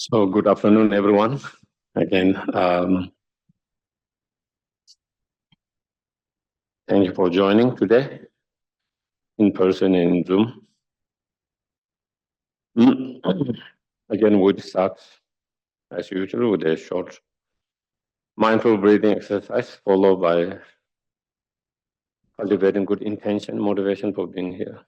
So good afternoon, everyone. Again, thank you for joining today, in person and in Zoom. Again, we'll start as usual with a short mindful breathing exercise, followed by cultivating good intention, motivation for being here.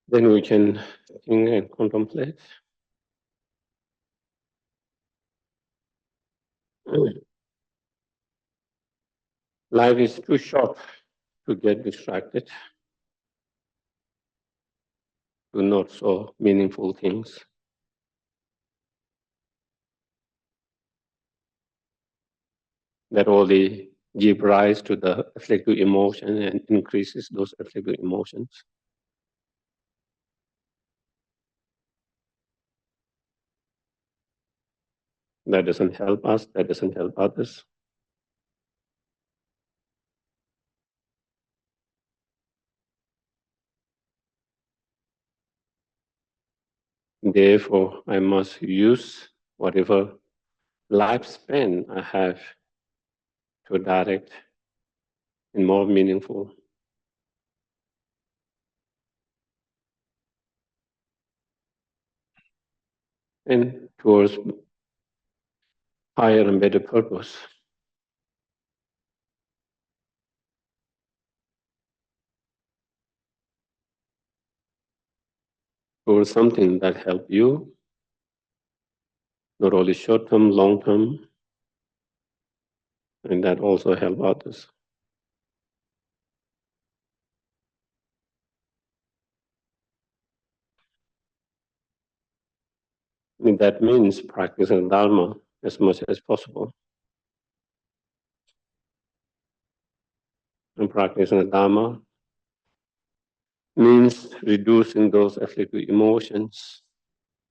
Then we can think and contemplate. Life is too short to get distracted to not so meaningful things. That only give rise to the afflictive emotion and increases those afflictive emotions. That doesn't help us, that doesn't help others. Therefore, I must use whatever lifespan I have to direct in more meaningful and towards higher and better purpose. Towards something that help you, not only short term, long term, and that also help others. And that means practicing Dharma as much as possible. And practicing Dharma means reducing those afflictive emotions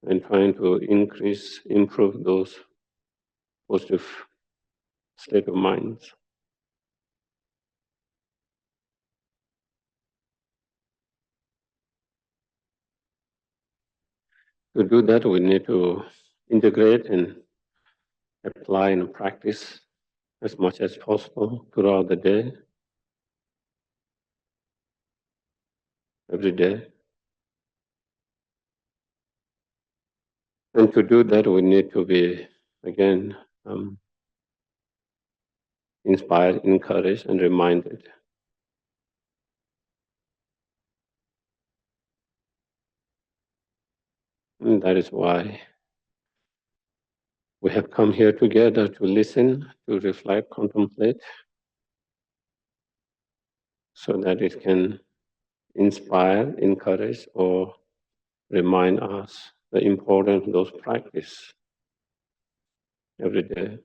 and trying to improve those positive state of mind. To do that, we need to integrate and apply and practice as much as possible throughout the day, every day. And to do that, we need to be, again, inspired, encouraged, and reminded. And that is why we have come here together to listen, to reflect, contemplate, so that it can inspire, encourage, or remind us the importance of those practice every day.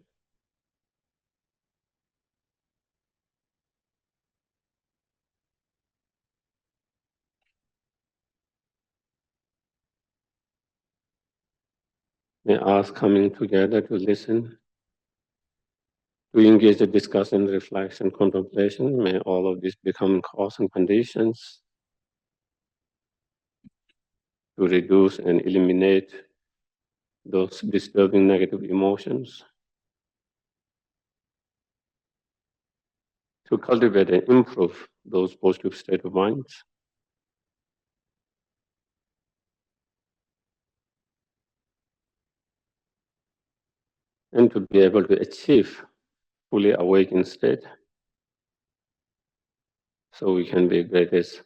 May us coming together to listen, to engage the discussion, reflection, contemplation. May all of this become cause and conditions to reduce and eliminate those disturbing negative emotions, to cultivate and improve those positive state of minds, and to be able to achieve fully awakened state, so we can be greatest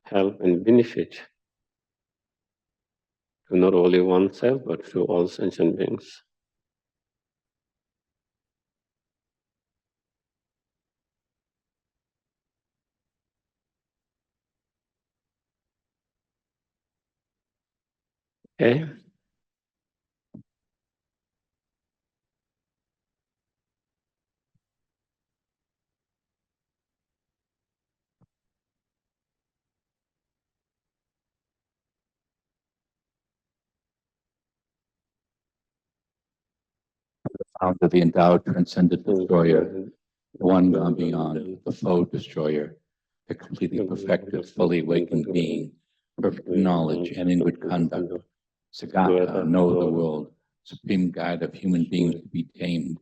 help and benefit to not only oneself but to all sentient beings. Okay. Founder, the endowed transcendent destroyer, the one gone beyond, the foe destroyer, the completely perfected, fully awakened being, perfect knowledge and in good conduct, Sagata, know the world, supreme guide of human beings to be tamed,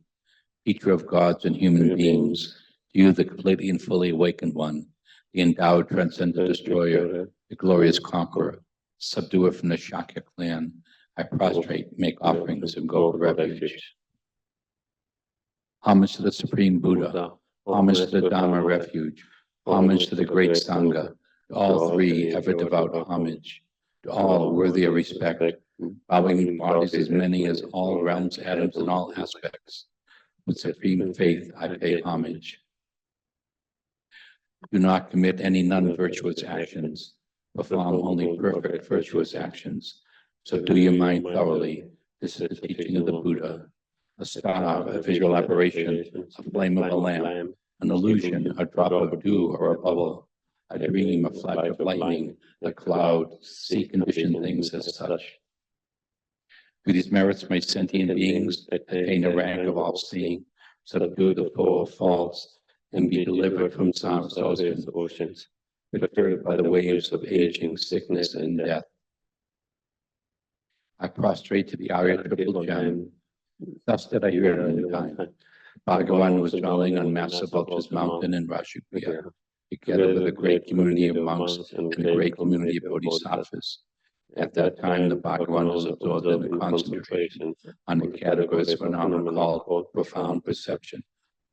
teacher of gods and human beings, you, the completely and fully awakened one, the endowed transcendent destroyer, the glorious conqueror, subduer from the Shakya clan, I prostrate, make offerings, and go for refuge. Homage to the Supreme Buddha, homage to the Dhamma refuge, homage to the great Sangha, to all three ever devout homage, to all worthy of respect, bowing bodies as many as all realms, atoms, and all aspects. With supreme faith I pay homage. Do not commit any non-virtuous actions, perform only perfect virtuous actions. So do your mind thoroughly. This is the teaching of the Buddha. A star, a visual aberration, a flame of a lamp, an illusion, a drop of dew or a bubble, a dream, a flash of lightning, a cloud, see conditioned things as such. Through these merits may sentient beings attain a rank of all seeing, subdue the foe of false, and be delivered from samsara's oceans, perturbed by the waves of aging, sickness, and death. I prostrate to the Arya Triple Gem. Thus did I hear at the time. Bhagavan was dwelling on Master Vulture's mountain in Rashikriya, together with a great community of monks and a great community of bodhisattvas. At that time, the Bhagavan was absorbed in the concentration on the categories phenomena called profound perception.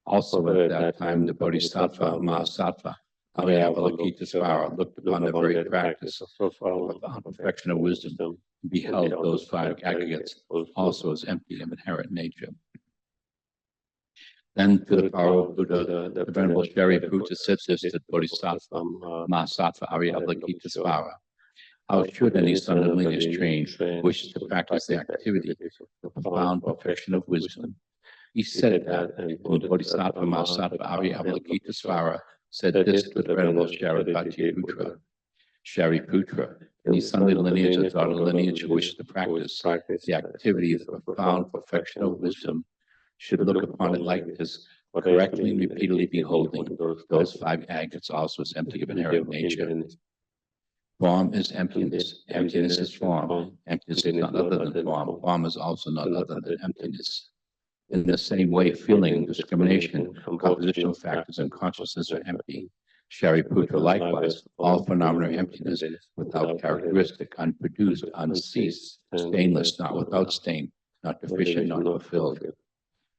Also at that time, the Bodhisattva, Mahasattva, Avalokitesvara looked upon the very practice of profound perfection of wisdom and beheld those five aggregates also as empty of inherent nature. Then to the power of Buddha, the Venerable Sherab said this to Bodhisattva, Mahasattva, Avalokitesvara. How should any son of lineage trained wish to practice the activity of profound perfection of wisdom? He said that, and the Bodhisattva Mahasattva Arya Avalokitesvara said this to the Venerable Shariputra. Shariputra, any son of lineage or daughter lineage who wishes to practice the activity of profound perfection of wisdom should look upon it like this, correctly and repeatedly beholding those five aggregates also as empty of inherent nature. Form is emptiness. Emptiness is form. Emptiness is not other than form. Form is also not other than emptiness. In the same way, feeling, discrimination, compositional factors, and consciousness are empty. Shariputra, likewise, all phenomena are emptiness, without characteristic, unproduced, unceased, stainless, not without stain, not deficient, not fulfilled.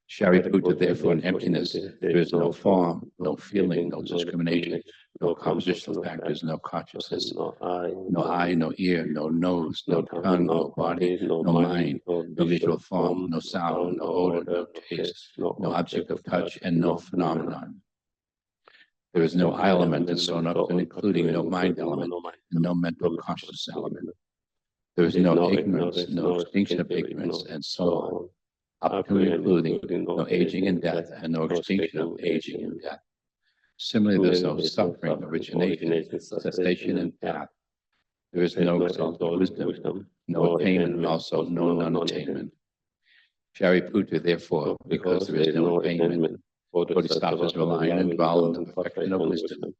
Shariputra, therefore, in emptiness, there is no form, no feeling, no discrimination, no compositional factors, no consciousness, no eye, no ear, no nose, no tongue, no body, no mind, no visual form, no sound, no odor, no taste, no object of touch, and no phenomenon. There is no I element and so not including no mind element and no mental consciousness element. There is no ignorance, no extinction of ignorance, and so on, up to and including no aging and death and no extinction of aging and death. Similarly, there's no suffering, origination, cessation, and path. There is no result of wisdom, no attainment, and also no non-attainment. Shariputra, therefore, because there is no attainment, Bodhisattvas rely and dwell on the perfection of wisdom,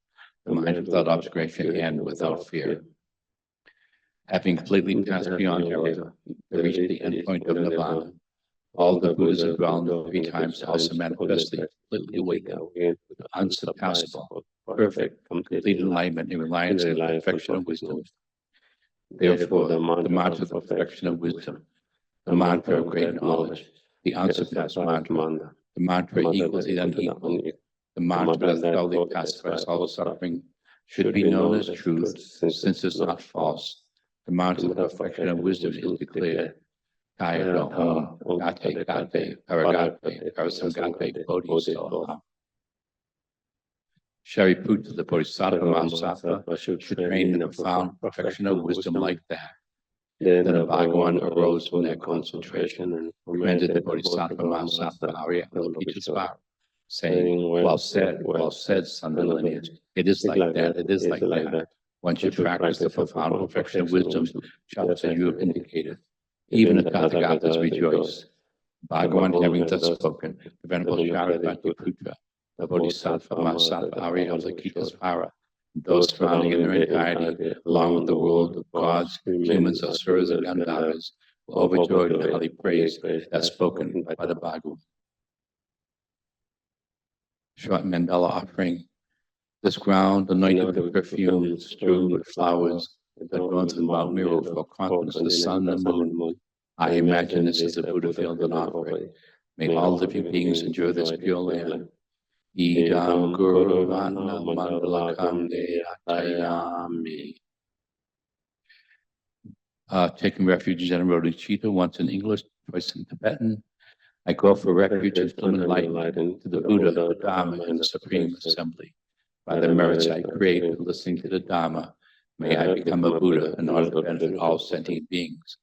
the mind without obscuration and without fear. Having completely passed beyond error, they reach the end point of Nirvana. All the Buddhas who dwell in the 3 times also manifestly completely awaken to unsurpassable, perfect, complete enlightenment in reliance on the perfection of wisdom. Therefore, the mantra of the perfection of wisdom, the mantra of great knowledge, the unsurpassed mantra, the mantra equal to the unequal, the mantra that thoroughly pacifies all suffering, should be known as truth, since it's not false. The mantra of the perfection of wisdom is declared. Kaya Om Gate Gate Paragate Parasamgate Bodhisattva. Shariputra, the Bodhisattva Mahasattva, should train in the profound perfection of wisdom like that. Then the Bhagavan arose from their concentration and commended the Bodhisattva Mahasattva Arya Avalokitesvara, saying, well said, son of the lineage. It is like that, it is like that. One should practice the profound perfection of wisdom, just as you have indicated. Even the Tathagatas rejoice. Bhagavan having thus spoken, the Venerable Shariputra, the Bodhisattva Mahasattva Arya Avalokitesvara, those surrounding in their entirety, along with the world of gods, humans, asuras, and gandharvas, were overjoyed and highly praised as spoken by the Bhagavan. Short mandala offering. This ground, anointed with perfume, strewn with flowers, that runs in Mount Meru for confidence of the sun and the moon. I imagine this is the Buddha field and offering. May all living beings enjoy this pure land. Idam Guru Vana Mandalakam Deyatayami. Taking refuge in General Chita, once in English, twice in Tibetan. I go for refuge and full enlightenment to the Buddha, the Dharma, and the Supreme Assembly. By the merits I create listening to the Dharma, may I become a Buddha in order to benefit all sentient beings.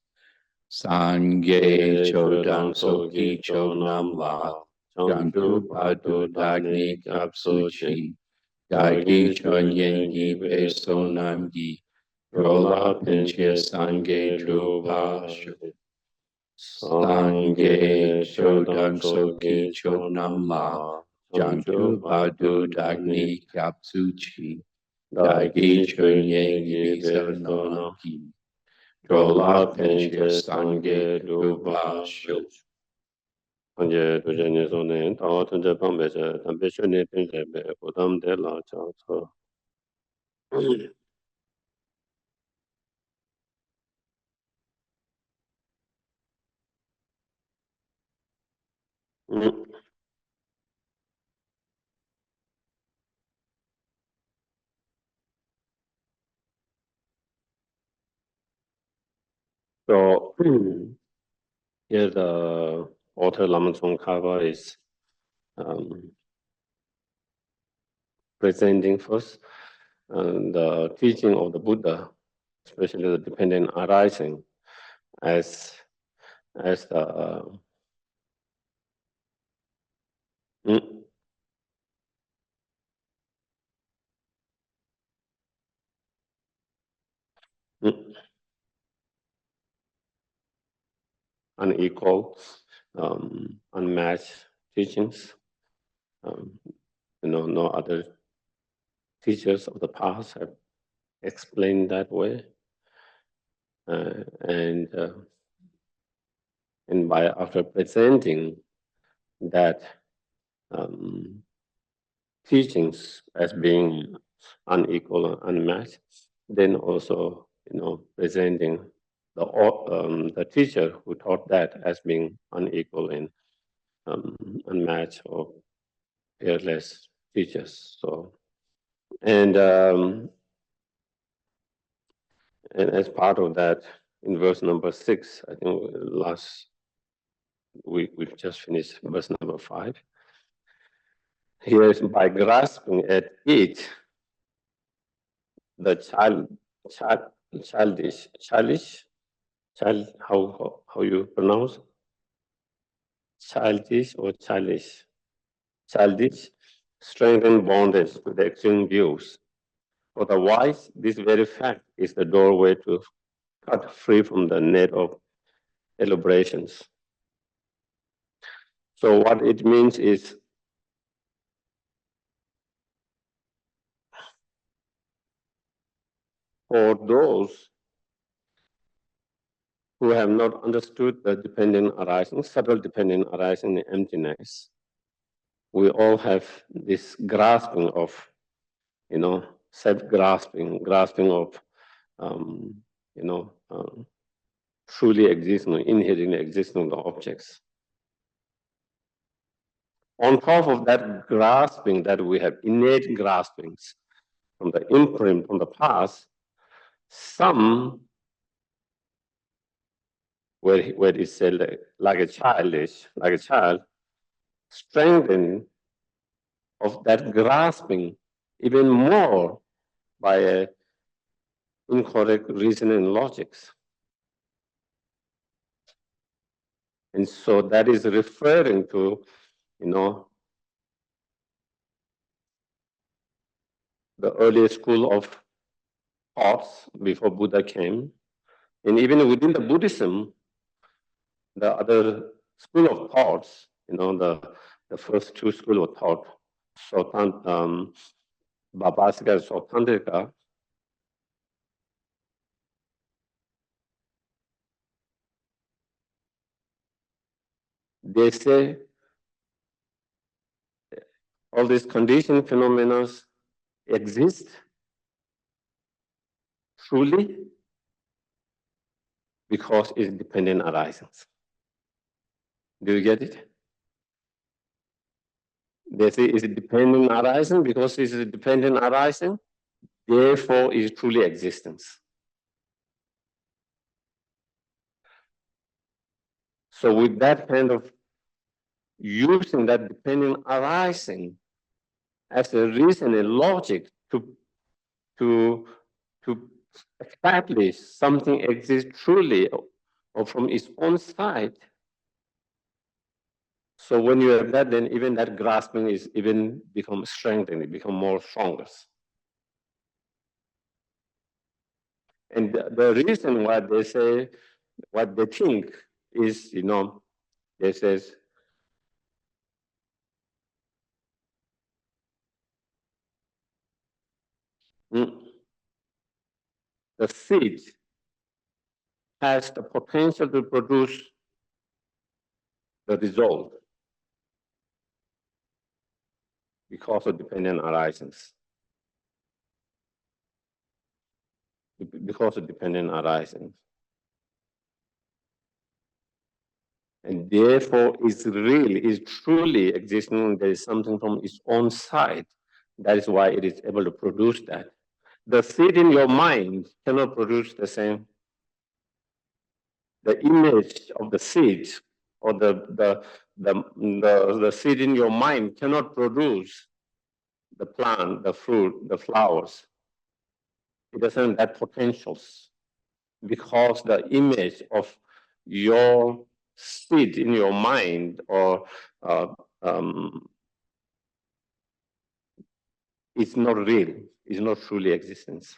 Sangye Chodam Soki Chodam La. Jandu Padu Dagni Kapsuchi, Dagi Chonyengi Besonamgi, Rola Pinche Sange Drupa Sange Chodam Soki Chodam La, Jandu Padu Dagni Kapsuchi, Dagi Chonyengi Besonamgi, Rola Pinche Sange Drupa 이제 도전에서는 더 전제 방배제 담배션에 된제 부담될 라자서 So here the author Lama Tsongkhapa is presenting first the teaching of the Buddha, especially the dependent arising, as the unequal, unmatched teachings. No other teachers of the past have explained that way, and after presenting that teachings as being unequal and unmatched, then also presenting the teacher who taught that as being unequal and unmatched or peerless teachers. So, and as part of that, in verse number 6, I think last week we've just finished verse number 5. Here is by grasping at it, the childish, how you pronounce? Childish or childish? Childish, strengthen bondage to the extreme views For the wise, this very fact is the doorway to cut free from the net of elaborations. So what it means is for those who have not understood the dependent arising, subtle dependent arising in emptiness, we all have this grasping of, self-grasping, grasping of, truly existing, inherently existing objects. On top of that grasping that we have, innate graspings from the imprint, from the past, some, where it said like a child, strengthen of that grasping even more by incorrect reasoning logics. And so that is referring to, the earlier school of thoughts before Buddha came. And even within the Buddhism, the other school of thoughts, the first two school of thought, Babasika, Sotantrika, they say all these conditioned phenomena exist truly because it's dependent arisings. Do you get it? They say it's dependent arising because it's a dependent arising, therefore it's truly existence. So with that kind of using that dependent arising as a reason and logic to establish something exists truly or from its own side. So when you have that, then even that grasping is even become strengthened, it become more stronger. And the reason why they say what they think is, they says, the seed has the potential to produce the result because of dependent arisings. Because of dependent arisings. And therefore, it's really, it's truly existing. There is something from its own side. That is why it is able to produce that. The seed in your mind cannot produce the same. The image of the seed or the seed in your mind cannot produce the plant, the fruit, the flowers. It doesn't have that potentials because the image of your seed in your mind or it's not real, it's not truly existence.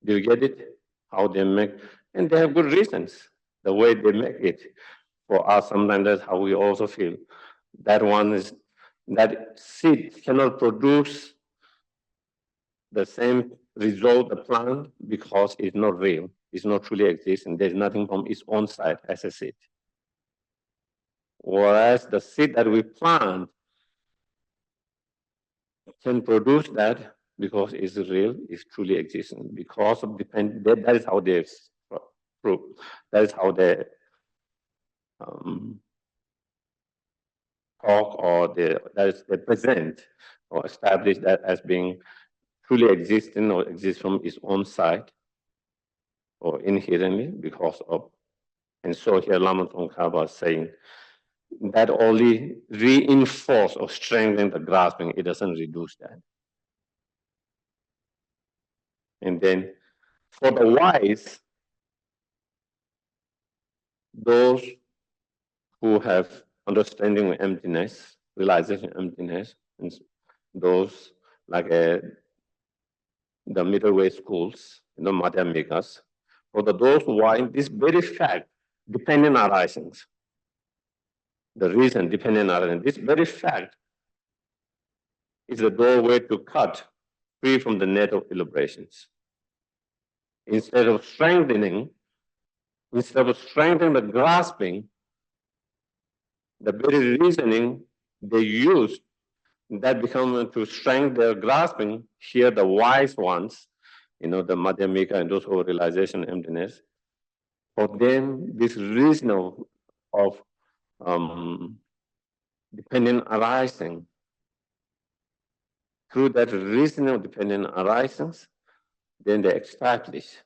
Do you get it? How they make, and they have good reasons, the way they make it. For us, sometimes that's how we also feel. That one is, that seed cannot produce the same result, the plant, because it's not real, it's not truly existing. There's nothing from its own side as a seed. Whereas the seed that we plant can produce that because it's real, it's truly existing. Because of that is how they prove. That is how they talk or they present or establish that as being truly existing or exists from its own side or inherently because of. And so here Lama Tsongkhapa is saying that only reinforce or strengthen the grasping, it doesn't reduce that. And then for the wise, those who have understanding of emptiness, realization of emptiness, and those like the middle way schools, Madhyamikas, for those who are in this very fact, dependent arisings. The reason dependent arising, this very fact is the doorway to cut free from the net of elaborations. Instead of strengthening the grasping, the very reasoning they use that become to strengthen their grasping. Here, the wise ones, the Madhyamika and those who realization emptiness, for them, this reason of dependent arising, through that reason of dependent arisings, then they establish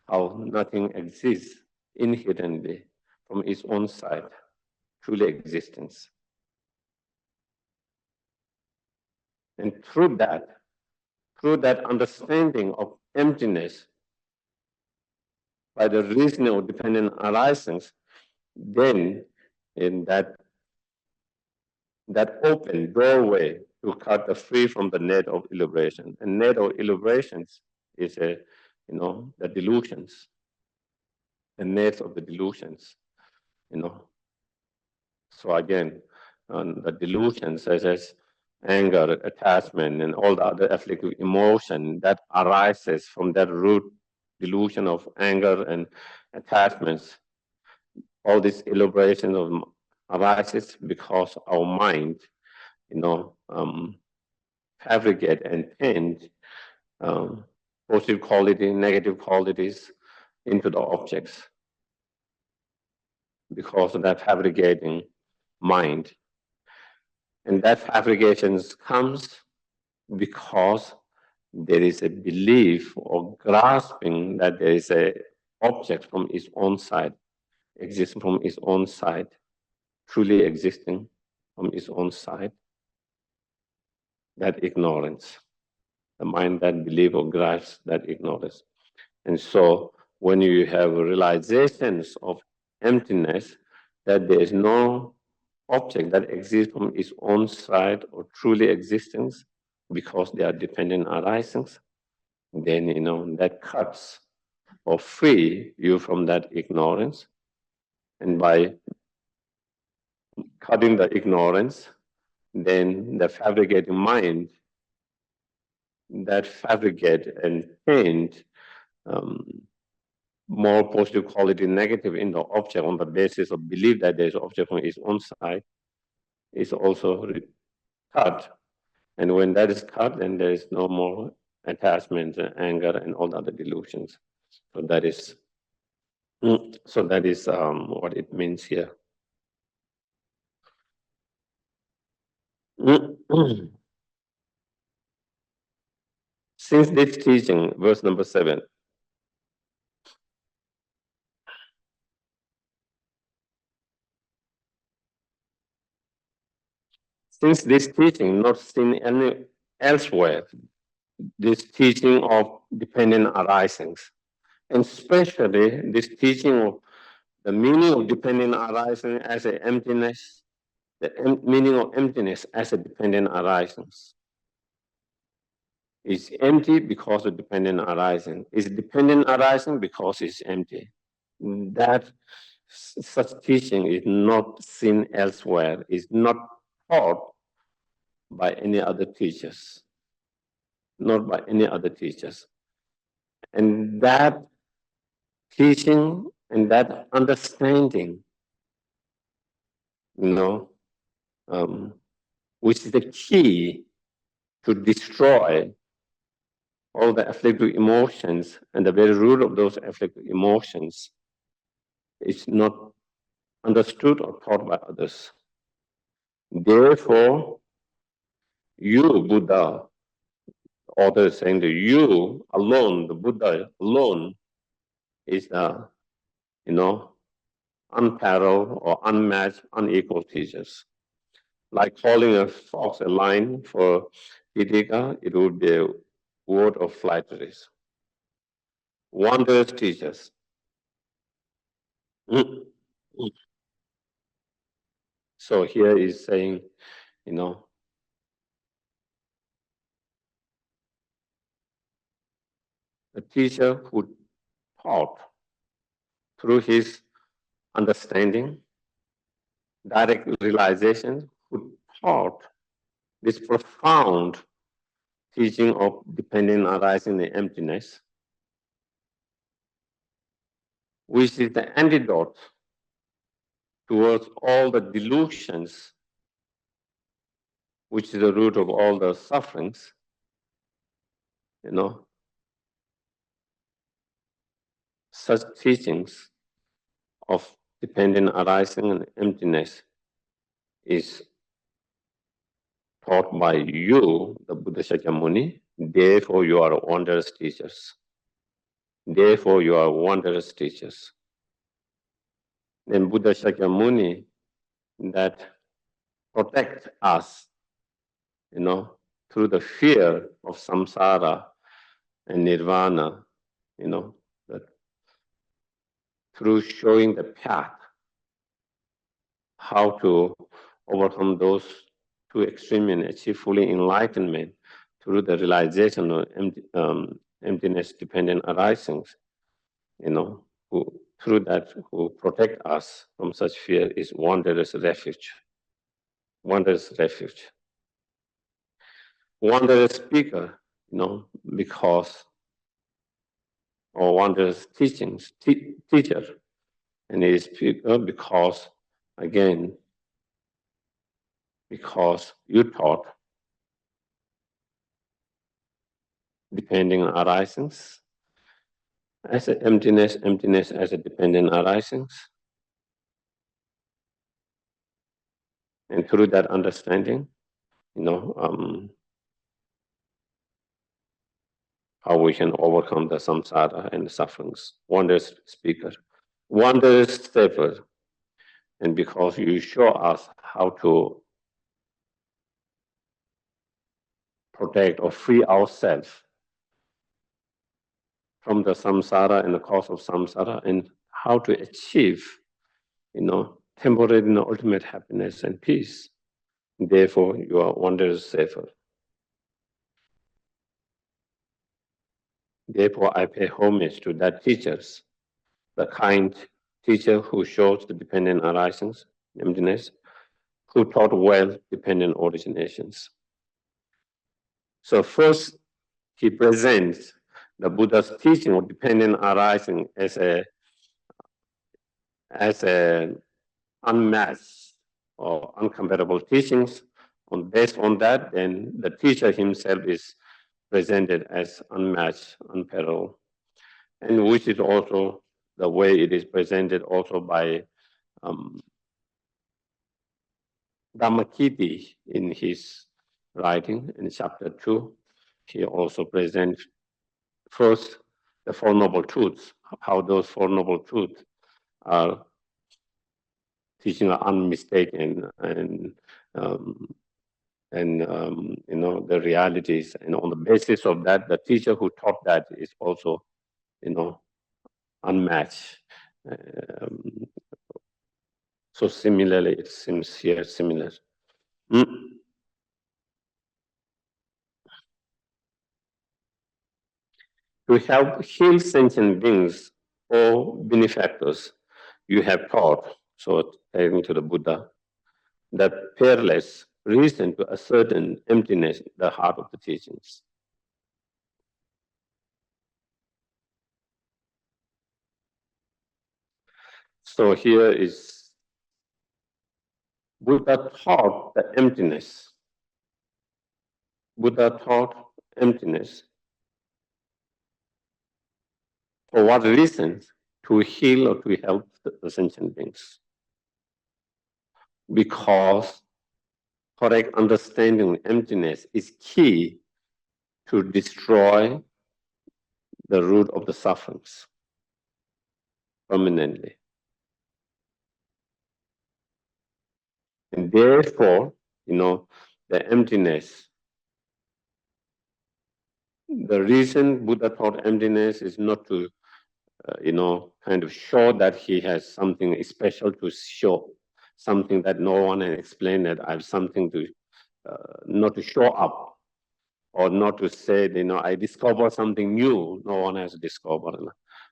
how nothing exists inherently from its own side, truly existence. And through that understanding of emptiness by the reason of dependent arisings, then in that open doorway to cut the free from the net of elaboration. And net of elaborations is the delusions, the net of the delusions, So again, the delusions such as anger, attachment, and all the other afflictive emotion that arises from that root delusion of anger and attachments, all these elaborations of arises because our mind, fabricate and paint positive quality, negative qualities into the objects because of that fabricating mind. And that fabrication comes because there is a belief or grasping that there is a object from its own side, existing from its own side, truly existing from its own side. That ignorance, the mind that believes or grasps that ignorance. And so when you have realizations of emptiness, that there is no object that exists from its own side or truly existence because they are dependent arisings, then that cuts or free you from that ignorance. And by cutting the ignorance, then the fabricating mind that fabricate and paint more positive quality, negative in the object on the basis of belief that there is object from its own side is also cut. And when that is cut, then there is no more attachment, anger, and all the other delusions. So that is what it means here. Since this teaching, verse number 7. Since this teaching not seen any elsewhere, this teaching of dependent arisings, and especially this teaching of the meaning of dependent arising as an emptiness, the meaning of emptiness as a dependent arisings. It's empty because of dependent arising. It's dependent arising because it's empty. That such teaching is not seen elsewhere, is not taught by any other teachers. Not by any other teachers. And that teaching and that understanding, which is the key to destroy all the afflictive emotions, and the very root of those afflictive emotions is not understood or taught by others. Therefore, you, Buddha, author is saying that you alone, the Buddha alone, is the, unparalleled or unmatched, unequal teachers. Like calling a fox a lion for Pitika, it would be a word of flatteries. Wondrous teachers. So here is saying, a teacher who taught through his understanding, direct realization, who taught this profound teaching of dependent arising in emptiness, which is the antidote towards all the delusions, which is the root of all the sufferings, such teachings of dependent arising and emptiness is taught by you, the Buddha Shakyamuni. Therefore, you are wondrous teachers. Therefore, you are wondrous teachers. Then Buddha Shakyamuni that protect us, through the fear of samsara and nirvana, that through showing the path, how to overcome those two extremes and achieve fully enlightenment through the realization of emptiness dependent arisings, who through that who protect us from such fear is wondrous refuge. Wondrous refuge. Wondrous speaker, because or wondrous teachings, teacher, and he is speaker because, again, because you taught depending arisings as an emptiness as a dependent arisings. And through that understanding, how we can overcome the samsara and the sufferings. Wondrous speaker, wondrous saver. And because you show us how to protect or free ourselves from the samsara and the cause of samsara, and how to achieve, temporary and ultimate happiness and peace. Therefore, you are wondrous saver. Therefore, I pay homage to that teachers, the kind teacher who shows the dependent arisings, emptiness, who taught well dependent originations. So first, he presents the Buddha's teaching of dependent arising as an unmatched or uncomparable teachings. Based on that, then the teacher himself is presented as unmatched, unparalleled, and which is also the way it is presented also by Dhammakiti in his writing in chapter 2. He also presents first the Four Noble Truths, how those Four Noble Truths are teaching are unmistaken and the realities, and on the basis of that, the teacher who taught that is also, unmatched. So similarly, it seems here similar. To help heal sentient beings or benefactors, you have taught, so taking to the Buddha, that peerless reason to ascertain emptiness in the heart of the teachings. So here is Buddha taught the emptiness. Buddha taught emptiness. For what reason? To heal or to help the sentient beings. Because correct understanding of emptiness is key to destroy the root of the sufferings permanently. And therefore, the emptiness, the reason Buddha taught emptiness is not to, kind of show that he has something special to show, something that no one can explain, that I have something to, not to show up or not to say, I discover something new. No one has discovered,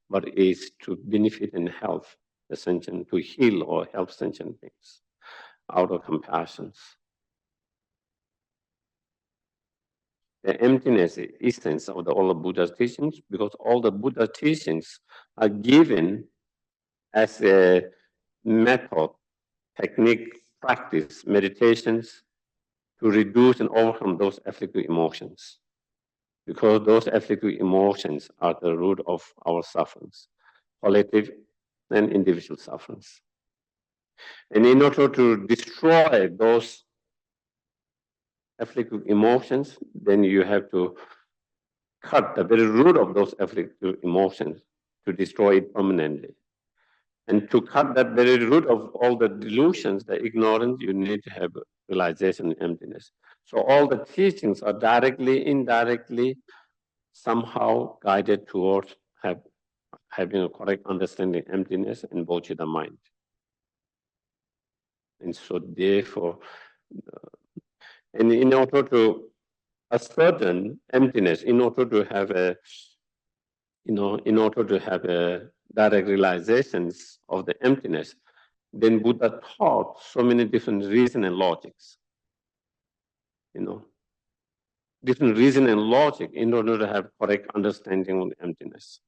but is to benefit and help the sentient, to heal or help sentient beings out of compassion. The emptiness is essence of all the Buddha's teachings, because all the Buddha teachings are given as a method, technique, practice, meditations to reduce and overcome those afflictive emotions. Because those afflictive emotions are the root of our sufferings, collective and individual sufferings. And in order to destroy those afflictive emotions, then you have to cut the very root of those afflictive emotions to destroy it permanently. And to cut that very root of all the delusions, the ignorance, you need to have realization and emptiness. So all the teachings are directly, indirectly, somehow guided towards having a correct understanding, emptiness, and bodhicitta mind. And so therefore, and in order to ascertain emptiness, in order to have a direct realizations of the emptiness, then Buddha taught so many different reason and logics. Different reason and logic in order to have correct understanding of the emptiness.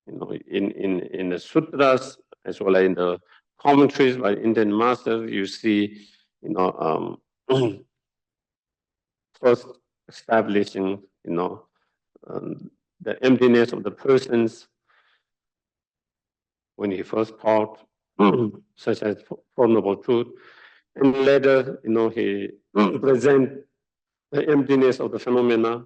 In the sutras as well as in the commentaries by Indian masters, you see, first establishing, the emptiness of the persons when he first taught, such as Four Noble Truth, and later, he present the emptiness of the phenomena.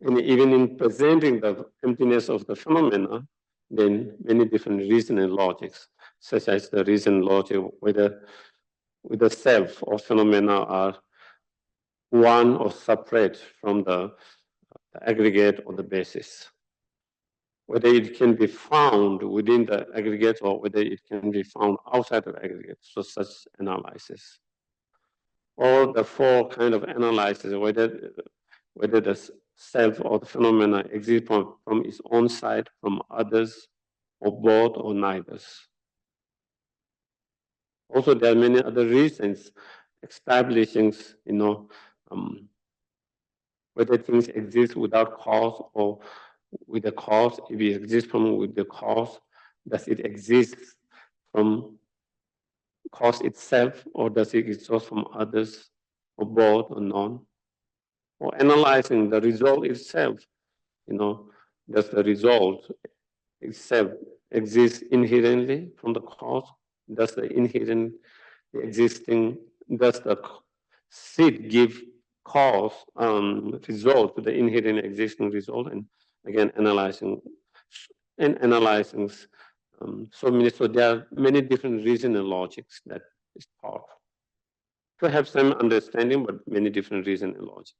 And even in presenting the emptiness of the phenomena, then many different reason and logics, such as the reason logic whether the self or phenomena are one or separate from the aggregate or the basis, whether it can be found within the aggregate or whether it can be found outside of aggregate. So such analysis. Or the four kind of analysis, whether the self or the phenomena exist from its own side, from others, or both, or neither. Also, there are many other reasons establishing, whether things exist without cause or with a cause. If it exists with the cause, does it exist from cause itself, or does it exist from others, or both, or none? Or analyzing the result itself, does the result itself exist inherently from the cause? Does the seed give cause, result to the inherent existing result? And again, analyzing. So there are many different reason and logics that is taught. To have some understanding, but many different reason and logics.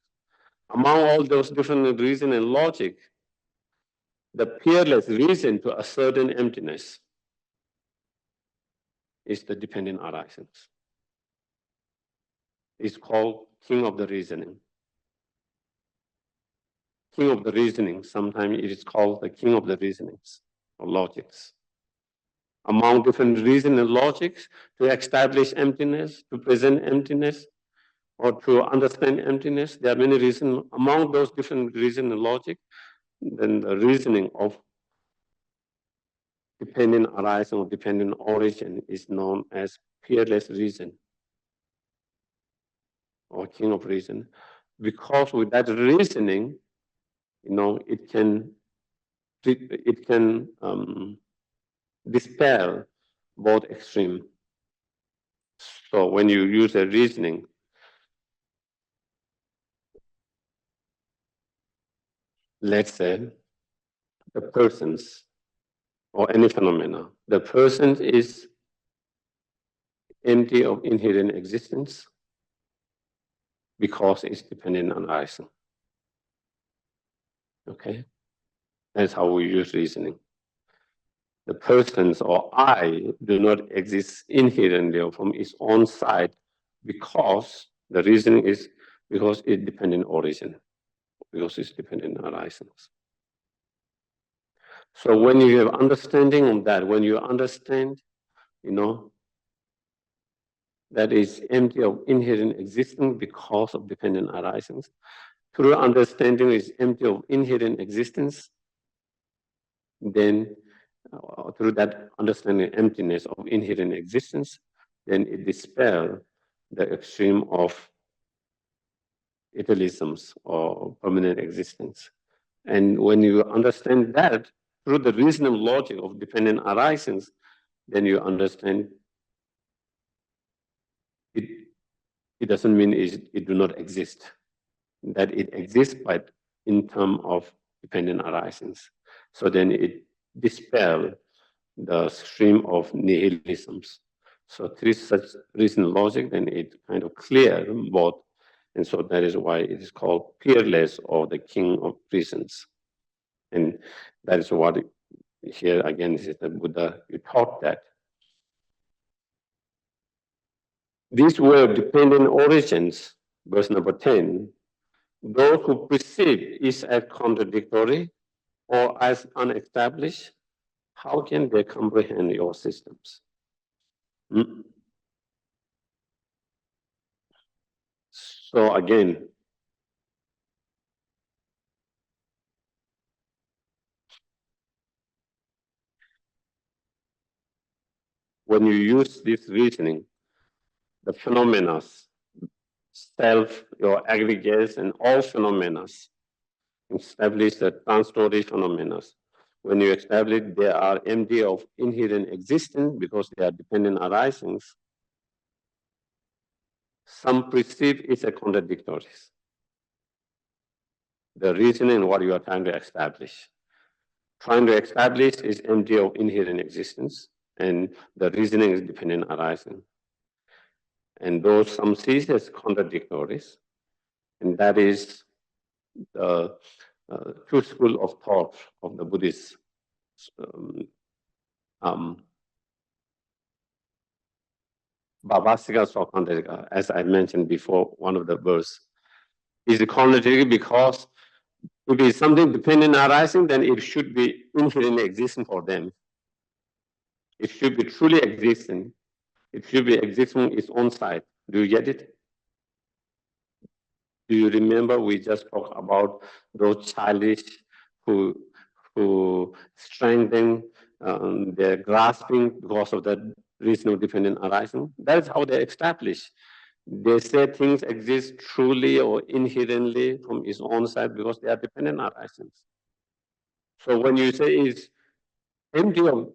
Among all those different reason and logic, the peerless reason to a certain emptiness is the dependent arisings. It's called king of the reasoning. King of the reasoning, sometimes it is called the king of the reasonings or logics. Among different reason and logics, to establish emptiness, to present emptiness, or to understand emptiness, there are many reasons. Among those different reason and logic, then the reasoning of dependent arising or dependent origin is known as peerless reason or king of reason, because with that reasoning, it can dispel both extreme. So when you use a reasoning, let's say the persons or any phenomena, the person is empty of inherent existence because it's dependent on arising. Okay? That's how we use reasoning. The persons or I do not exist inherently or from its own side because the reasoning is because it's dependent origin, because it's dependent arisings. So when you have understanding of that, when you understand, that is empty of inherent existence because of dependent arisings, through understanding is empty of inherent existence, then through that understanding emptiness of inherent existence, then it dispels the extreme of idealisms or permanent existence. And when you understand that through the reasonable logic of dependent arisings, then you understand it doesn't mean it do not exist, that it exists, but in terms of dependent arisings. So then it dispels the stream of nihilisms. So through such reasonable logic, then it kind of clears both. And so that is why it is called peerless, or the king of reasons. And that is what here again is the Buddha, you taught that. This way of dependent origins, verse number 10, those who perceive is as contradictory or as unestablished, how can they comprehend your systems? So again, when you use this reasoning, the phenomena, self, your aggregates, and all phenomena, establish the transitory phenomena. When you establish they are empty of inherent existence because they are dependent arisings, some perceive it's a contradictory. The reasoning what you are trying to establish. Trying to establish is empty of inherent existence, and the reasoning is dependent arising. And those some sees as contradictories, and that is the two school of thought of the Buddhists. Bhavasika Sokandrika, as I mentioned before, one of the verse, is contradictory because if it's something dependent arising, then it should be inherently existing for them. It should be truly existing. It should be existing its own side. Do you get it? Do you remember we just talked about those childish who strengthen their grasping because of that reason of dependent arising? That is how they establish. They say things exist truly or inherently from its own side because they are dependent arisings. So when you say it's empty of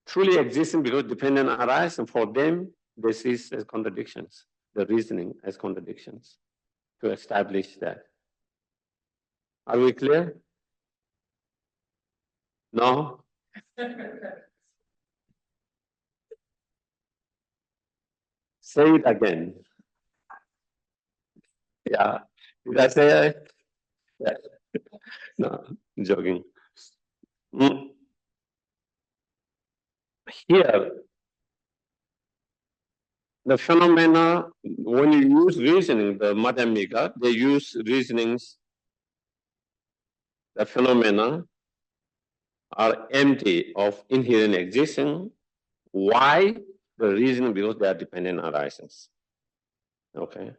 truly existing because dependent arising, for them, they see as contradictions, the reasoning as contradictions to establish that. Are we clear? No? Say it again. Yeah. Did I say it? Yeah. No, I'm joking. Here, the phenomena, when you use reasoning, the Madhyamika, they use reasonings, the phenomena are empty of inherent existence. Why? The reason because they are dependent arisings. Okay.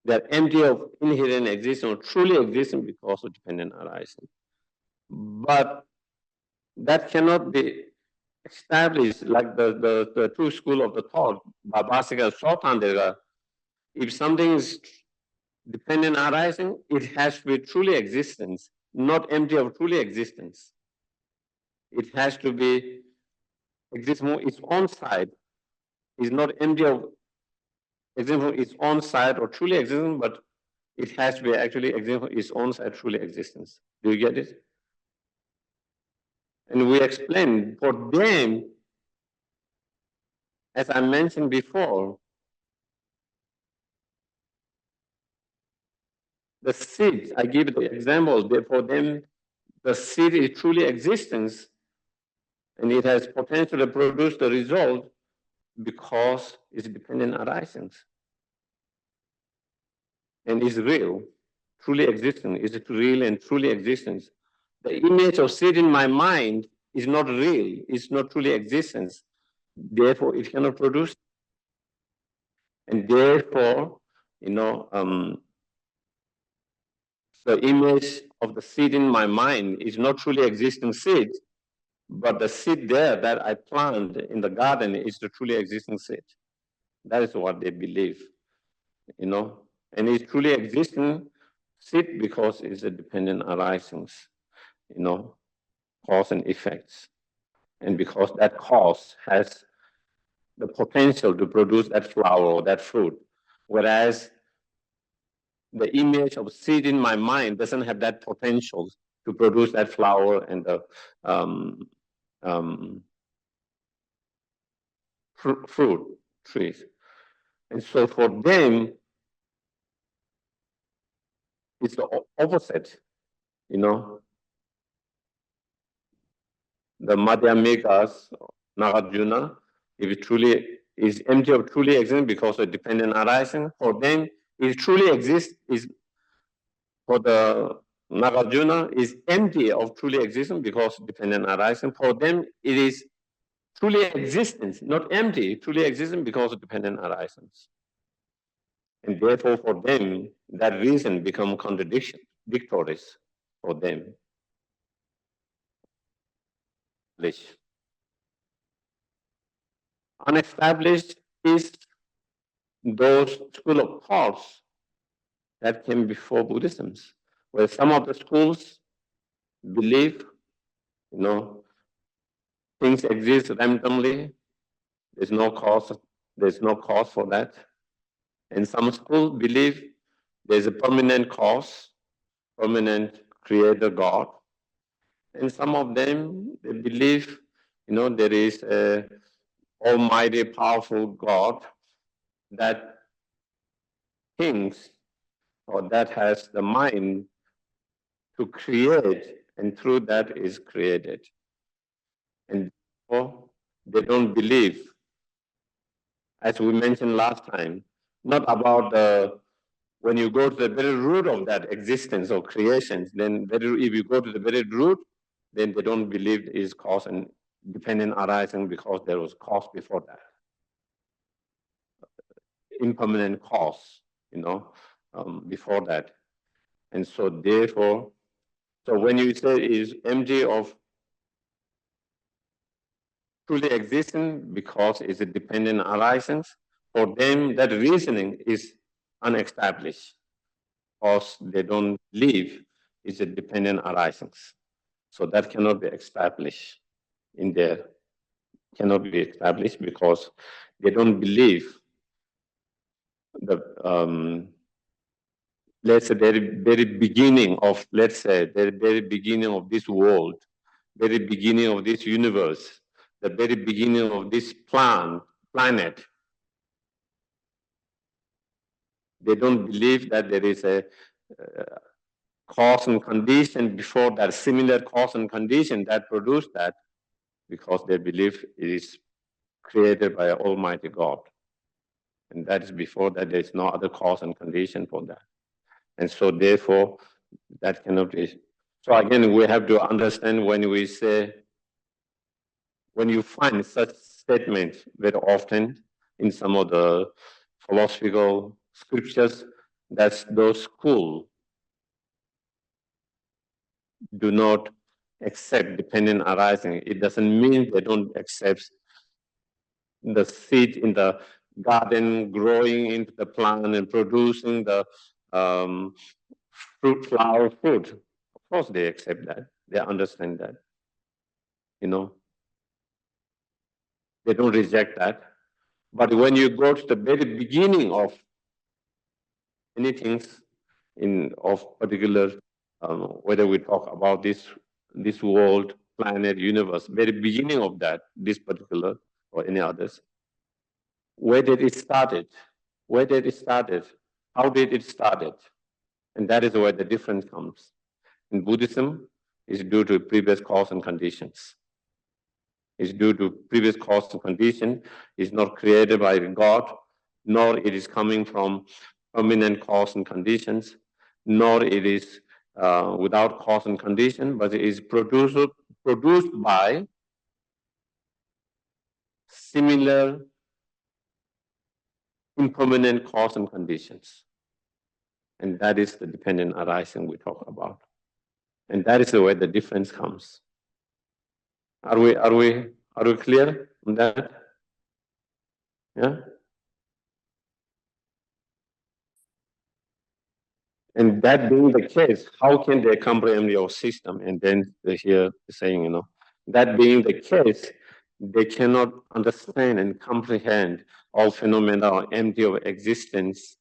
They are empty of inherent existence or truly existing because of dependent arising. But that cannot be established like the true school of the thought, Bhavasika Sotandega. If something is dependent arising, it has to be truly existence, not empty of truly existence. It has to be existing its own side, is not empty of existing its own side or truly existing, but it has to be actually existing its own side, truly existence. Do you get it? And we explained for them, as I mentioned before, the seed, I give the example, for them, the seed is truly existence, and it has potential to produce the result. because it's dependent arisings. And is real, truly existing, is it real and truly existence. The image of seed in my mind is not real, it's not truly existence. Therefore, it cannot produce. And therefore, the image of the seed in my mind is not truly existing seed, but the seed there that I plant in the garden is the truly existing seed. That is what they believe, and it's truly existing seed because it's a dependent arisings, cause and effects. And because that cause has the potential to produce that flower or that fruit, whereas the image of seed in my mind doesn't have that potential to produce that flower and the fruit trees. And so for them, it's the opposite, The Madhyamikas, Nagarjuna, if it truly is empty of truly existence because of dependent arising, for them, it truly exists, for the Nagarjuna is empty of truly existence because dependent arising. For them, it is truly existence, not empty, truly existence because of dependent arisings. And therefore, for them, that reason becomes contradictories for them. Unestablished is those school of thoughts that came before Buddhism, where some of the schools believe, things exist randomly. There's no cause for that. And some schools believe there's a permanent cause, permanent creator God. And some of them, they believe, there is a almighty, powerful God that thinks or that has the mind to create, and through that is created. And therefore, they don't believe, as we mentioned last time, not about when you go to the very root of that existence or creation, then if you go to the very root, then they don't believe it is cause and dependent arising because there was cause before that. Impermanent cause, before that. And so therefore, when you say it is empty of truly existing because it's a dependent arising, for them that reasoning is unestablished because they don't believe it's a dependent arising. So that cannot be established cannot be established because they don't believe the let's say very beginning of the very beginning of this world, very beginning of this universe, the very beginning of this planet. They don't believe that there is a cause and condition before that, similar cause and condition that produced that, because they believe it is created by Almighty God. And that is before that, there is no other cause and condition for that. And so therefore, that cannot be. So again, we have to understand when you find such statements very often in some of the philosophical scriptures, that those schools do not accept dependent arising. It doesn't mean they don't accept the seed in the garden growing into the plant and producing the flower fruit. Of course they accept that. They understand that. They don't reject that. But when you go to the very beginning of anything of particular, whether we talk about this world, planet, universe, very beginning of that, this particular or any others, where did it started? Where did it started? How did it started? And that is where the difference comes. In Buddhism, is due to previous cause and conditions. is due to previous cause and condition, is not created by God, nor it is coming from permanent cause and conditions, nor it is without cause and condition, but it is produced by similar impermanent cause and conditions. And that is the dependent arising we talk about. And that is the way the difference comes. Are we clear on that? Yeah? And that being the case, how can they comprehend your system? And then they hear saying, that being the case, they cannot understand and comprehend all phenomena are empty of existence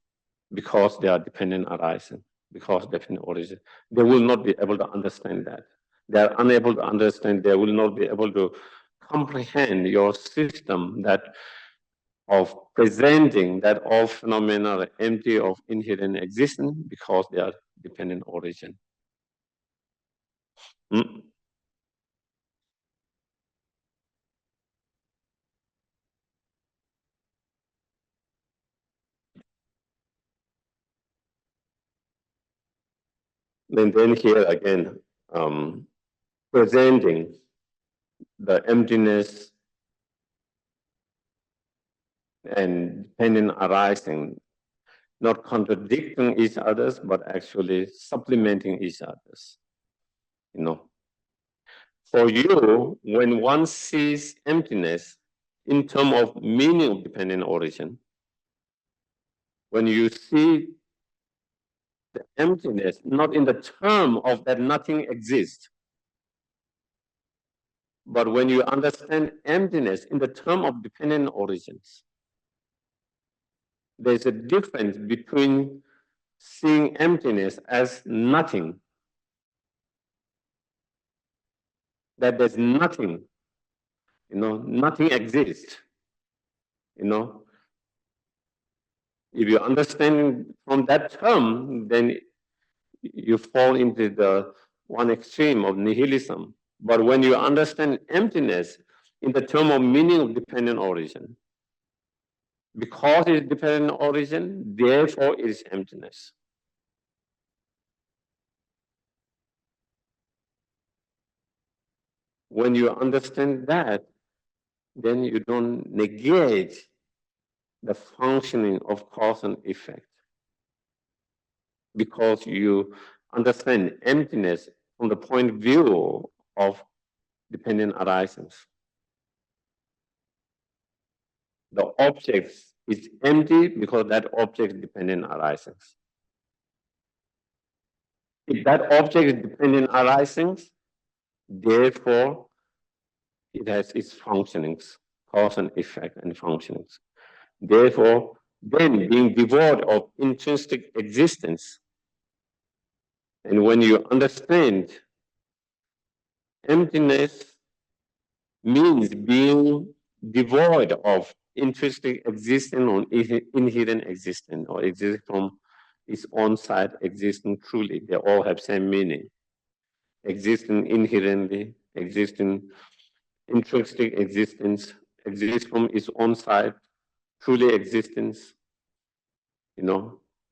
because they are dependent arising, because dependent origin. They will not be able to understand that. They are unable to understand, they will not be able to comprehend your system that of presenting that all phenomena are empty of inherent existence because they are dependent origin. And then here again, presenting the emptiness and dependent arising, not contradicting each other, but actually supplementing each other's. For you, when one sees emptiness in terms of meaning of dependent origin, when you see the emptiness, not in the term of that nothing exists, but when you understand emptiness in the term of dependent origins, there's a difference between seeing emptiness as nothing, that there's nothing, nothing exists, If you understand from that term, then you fall into the one extreme of nihilism. But when you understand emptiness in the term of meaning of dependent origin, because it is dependent origin, therefore it is emptiness. When you understand that, then you don't negate the functioning of cause and effect, because you understand emptiness from the point of view of dependent arisings. The object is empty because that object is dependent arisings. If that object is dependent arisings, therefore it has its functionings, cause and effect and functionings. Therefore, then being devoid of intrinsic existence, and when you understand emptiness means being devoid of intrinsic existence or inherent existence, or exist from its own side, existing truly. They all have same meaning. Existing inherently, existing intrinsic existence, exist from its own side, truly existence,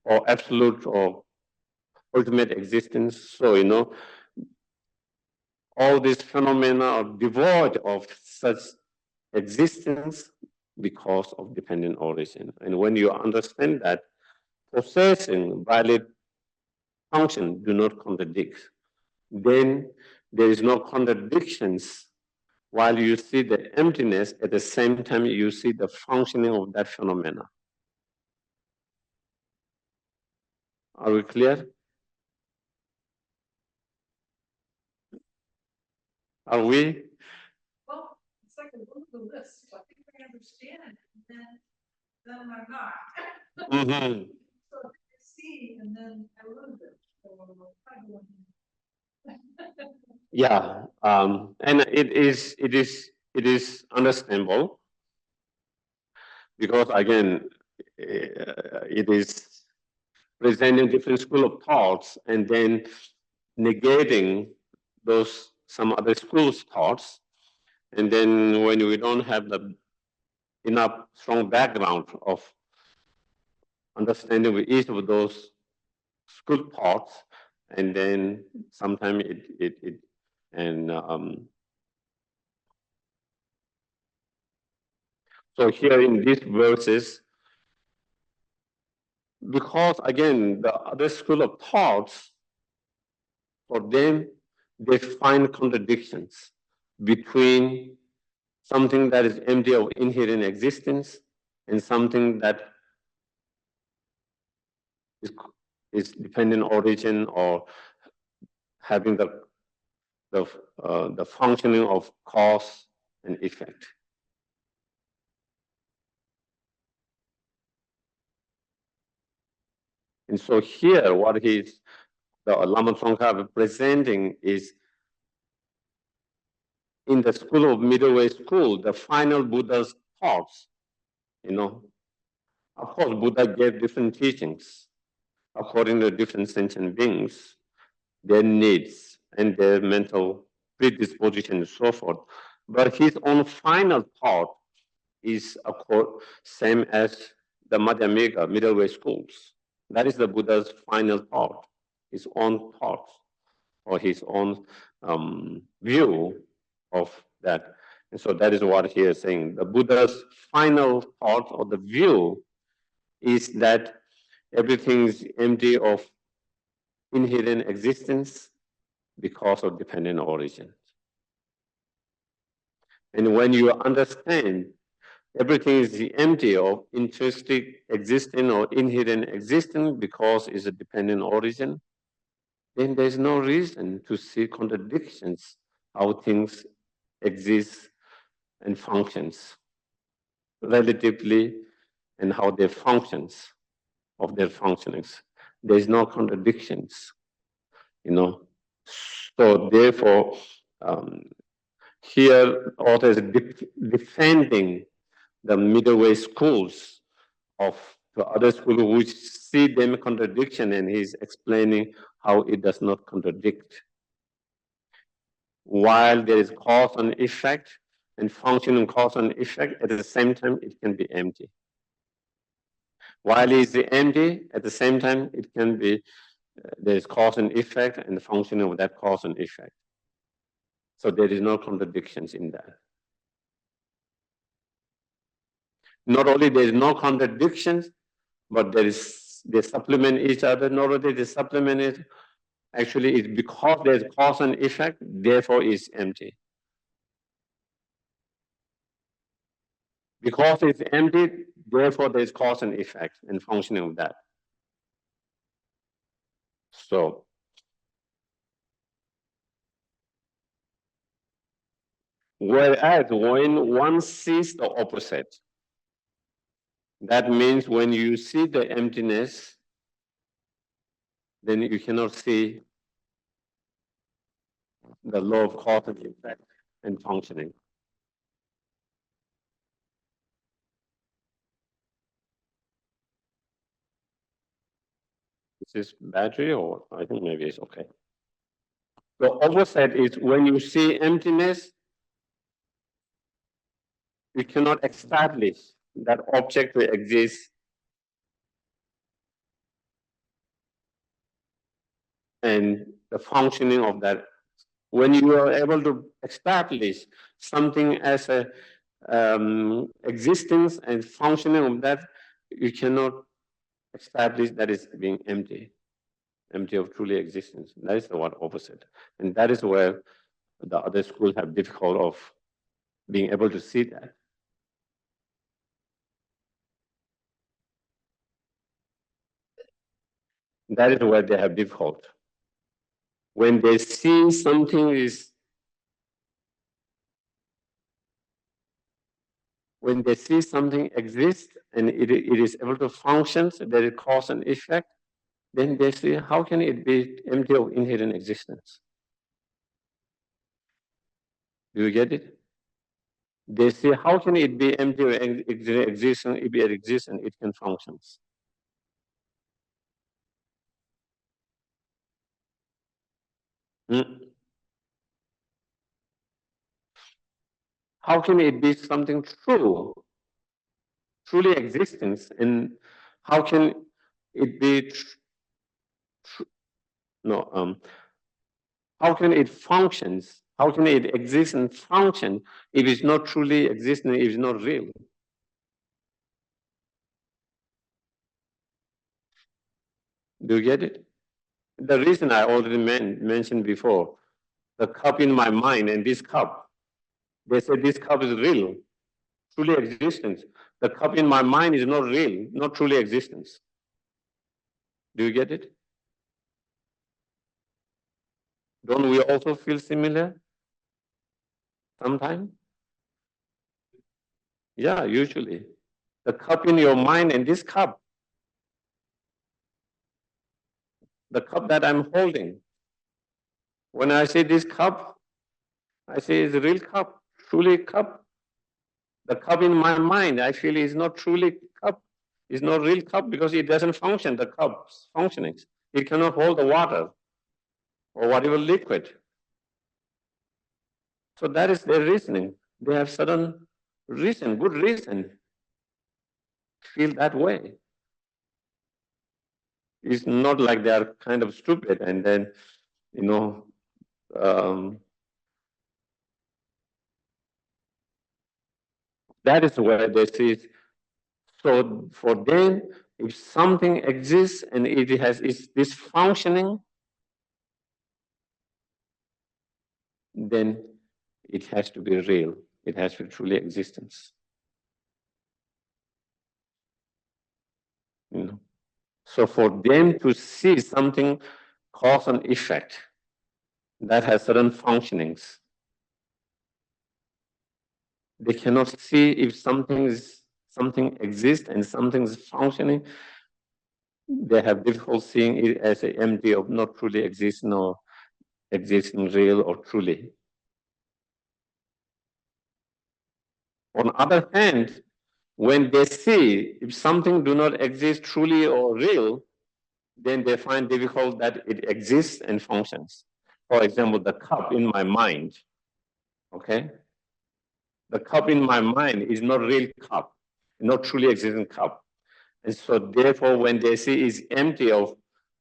or absolute or ultimate existence. So, all these phenomena are devoid of such existence because of dependent origin. And when you understand that, possessing valid function do not contradict, then there is no contradictions while you see the emptiness, at the same time you see the functioning of that phenomena. Are we clear? Are we? Well, it's like a look of the list. I think I understand, and then I'm not. Mm-hmm. So I see, and then I lose it. So Yeah, and it is understandable, because again, it is presenting different school of thoughts and then negating those some other school's thoughts, And then when we don't have the enough strong background of understanding with each of those school thoughts, and then sometimes it and so here in these verses, because again the other school of thoughts, for them they find contradictions between something that is empty of inherent existence and something that is dependent origin or having the functioning of cause and effect. And so here, what the Lama Tsongkhapa presenting is in the school of middle way school, the final Buddha's thoughts. Of course, Buddha gave different teachings according to different sentient beings, their needs and their mental predisposition and so forth. But his own final thought is same as the Madhyamika middle way schools. That is the Buddha's final thought, his own thoughts or his own view of that. And so that is what he is saying. The Buddha's final thought or the view is that everything is empty of inherent existence because of dependent origin. And when you understand everything is empty of intrinsic existence or inherent existence because it's a dependent origin, then there's no reason to see contradictions how things exist and functions relatively and how they functions of their functionings. There's no contradictions, So therefore, here author is defending the middle way schools of the other school which see them contradiction, and he's explaining how it does not contradict. While there is cause and effect and functioning cause and effect, at the same time it can be empty. While it is empty, at the same time it can be there is cause and effect and the functioning of that cause and effect. So there is no contradictions in that. Not only there is no contradictions, but they supplement each other. Not only they supplement it, actually it's because there's cause and effect, therefore it's empty. Because it's empty, therefore there's cause and effect and functioning of that. So whereas when one sees the opposite, that means when you see the emptiness, then you cannot see the law of cause and effect and functioning. Is this battery or I think maybe it's okay. The opposite is when you see emptiness, you cannot establish that object will exist and the functioning of that. When you are able to establish something as a existence and functioning of that, you cannot establish that it's being empty of truly existence. That is the word opposite. And that is where the other schools have difficult of being able to see that. That is where they have difficult. When they see something is, when they see something exists and it is able to function, so there is cause and effect, then they say, how can it be empty of inherent existence? Do you get it? They say, how can it be empty of existence if it exists and it can function? how can it be something true, truly existence, and how can it be how can it functions? How can it exist and function if it's not truly existing, if it's not real? Do you get it? The reason I already mentioned before, the cup in my mind and this cup, they said this cup is real, truly existence. The cup in my mind is not real, not truly existence. Do you get it? Don't we also feel similar sometimes? Yeah, usually. The cup in your mind and this cup, the cup that I'm holding. When I say this cup, I say it's a real cup, truly cup. The cup in my mind, I feel is not truly cup. It's not real cup because it doesn't function, the cup's functioning. It cannot hold the water or whatever liquid. So that is their reasoning. They have certain reason, good reason to feel that way. It's not like they are kind of stupid and then, that is where they see. So for them, if something exists and it is this functioning, then it has to be real. It has to be truly existence. So for them to see something cause and effect that has certain functionings, they cannot see if something exists and something is functioning. They have difficulty seeing it as an empty of not truly existing or existing real or truly. On the other hand, when they see if something do not exist truly or real, then they find difficult that it exists and functions. For example, the cup in my mind, okay? The cup in my mind is not real cup, not truly existing cup. And so therefore, when they see it's empty of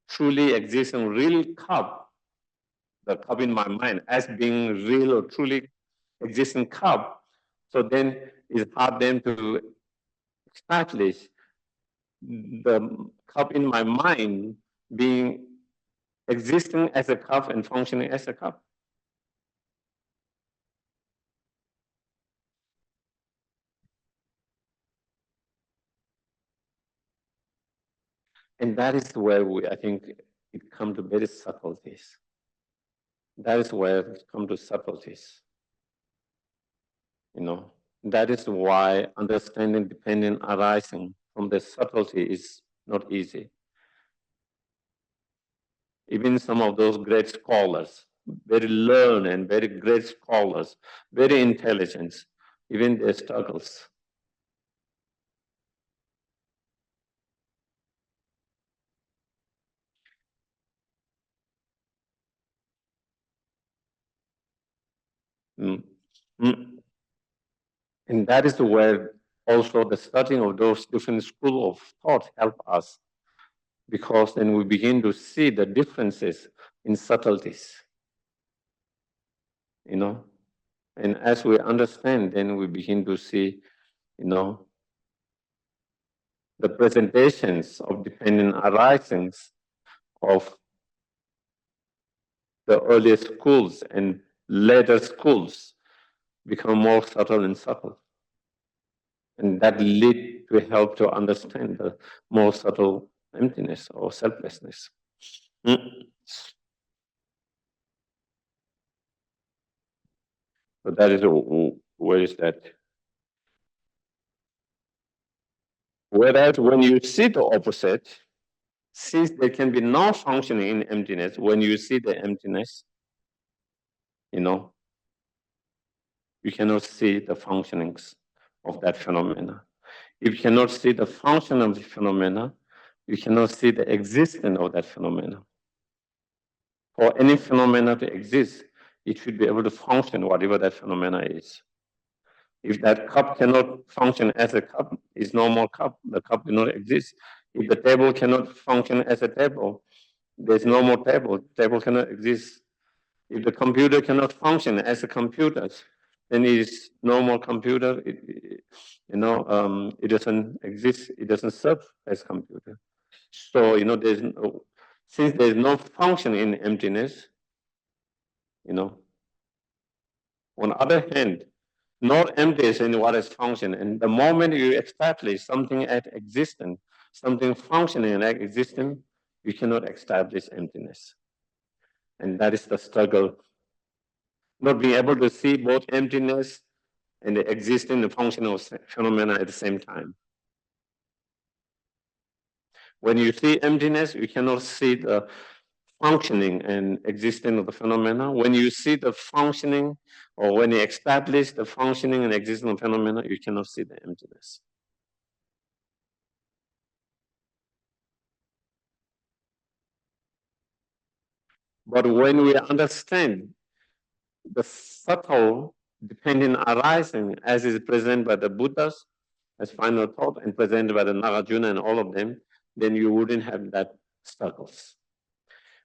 truly existing real cup, the cup in my mind as being real or truly existing cup, so then it's hard then to establish the cup in my mind being existing as a cup and functioning as a cup. And that is where I think it comes to very subtleties. That is where it comes to subtleties. That is why understanding dependent arising from the subtlety is not easy. Even some of those great scholars, very learned and very great scholars, very intelligent, even their struggles. And that is where also the studying of those different schools of thought help us, because then we begin to see the differences in subtleties. And as we understand, then we begin to see, the presentations of dependent arisings of the earlier schools and later schools become more subtle and subtle. And that lead to help to understand the more subtle emptiness or selflessness. So that is where is that? Whereas when you see the opposite, since there can be no functioning in emptiness, when you see the emptiness, you cannot see the functionings of that phenomena. If you cannot see the function of the phenomena, you cannot see the existence of that phenomena. For any phenomena to exist, it should be able to function, whatever that phenomena is. If that cup cannot function as a cup, it's no more cup. The cup will not exist. If the table cannot function as a table, there's no more table. Table cannot exist. If the computer cannot function as a computer, then it is no more computer. It doesn't exist. It doesn't serve as computer. So since there's no function in emptiness, on the other hand, not empty is in what is function. And the moment you establish something as existent, something functioning as existent, you cannot establish emptiness. And that is the struggle. Not being able to see both emptiness and the existing and functional phenomena at the same time. When you see emptiness, you cannot see the functioning and existing of the phenomena. When you see the functioning, or when you establish the functioning and existing of phenomena, you cannot see the emptiness. But when we understand the subtle dependent arising as is presented by the Buddhas as final thought and presented by the Nagarjuna and all of them, then you wouldn't have that struggles.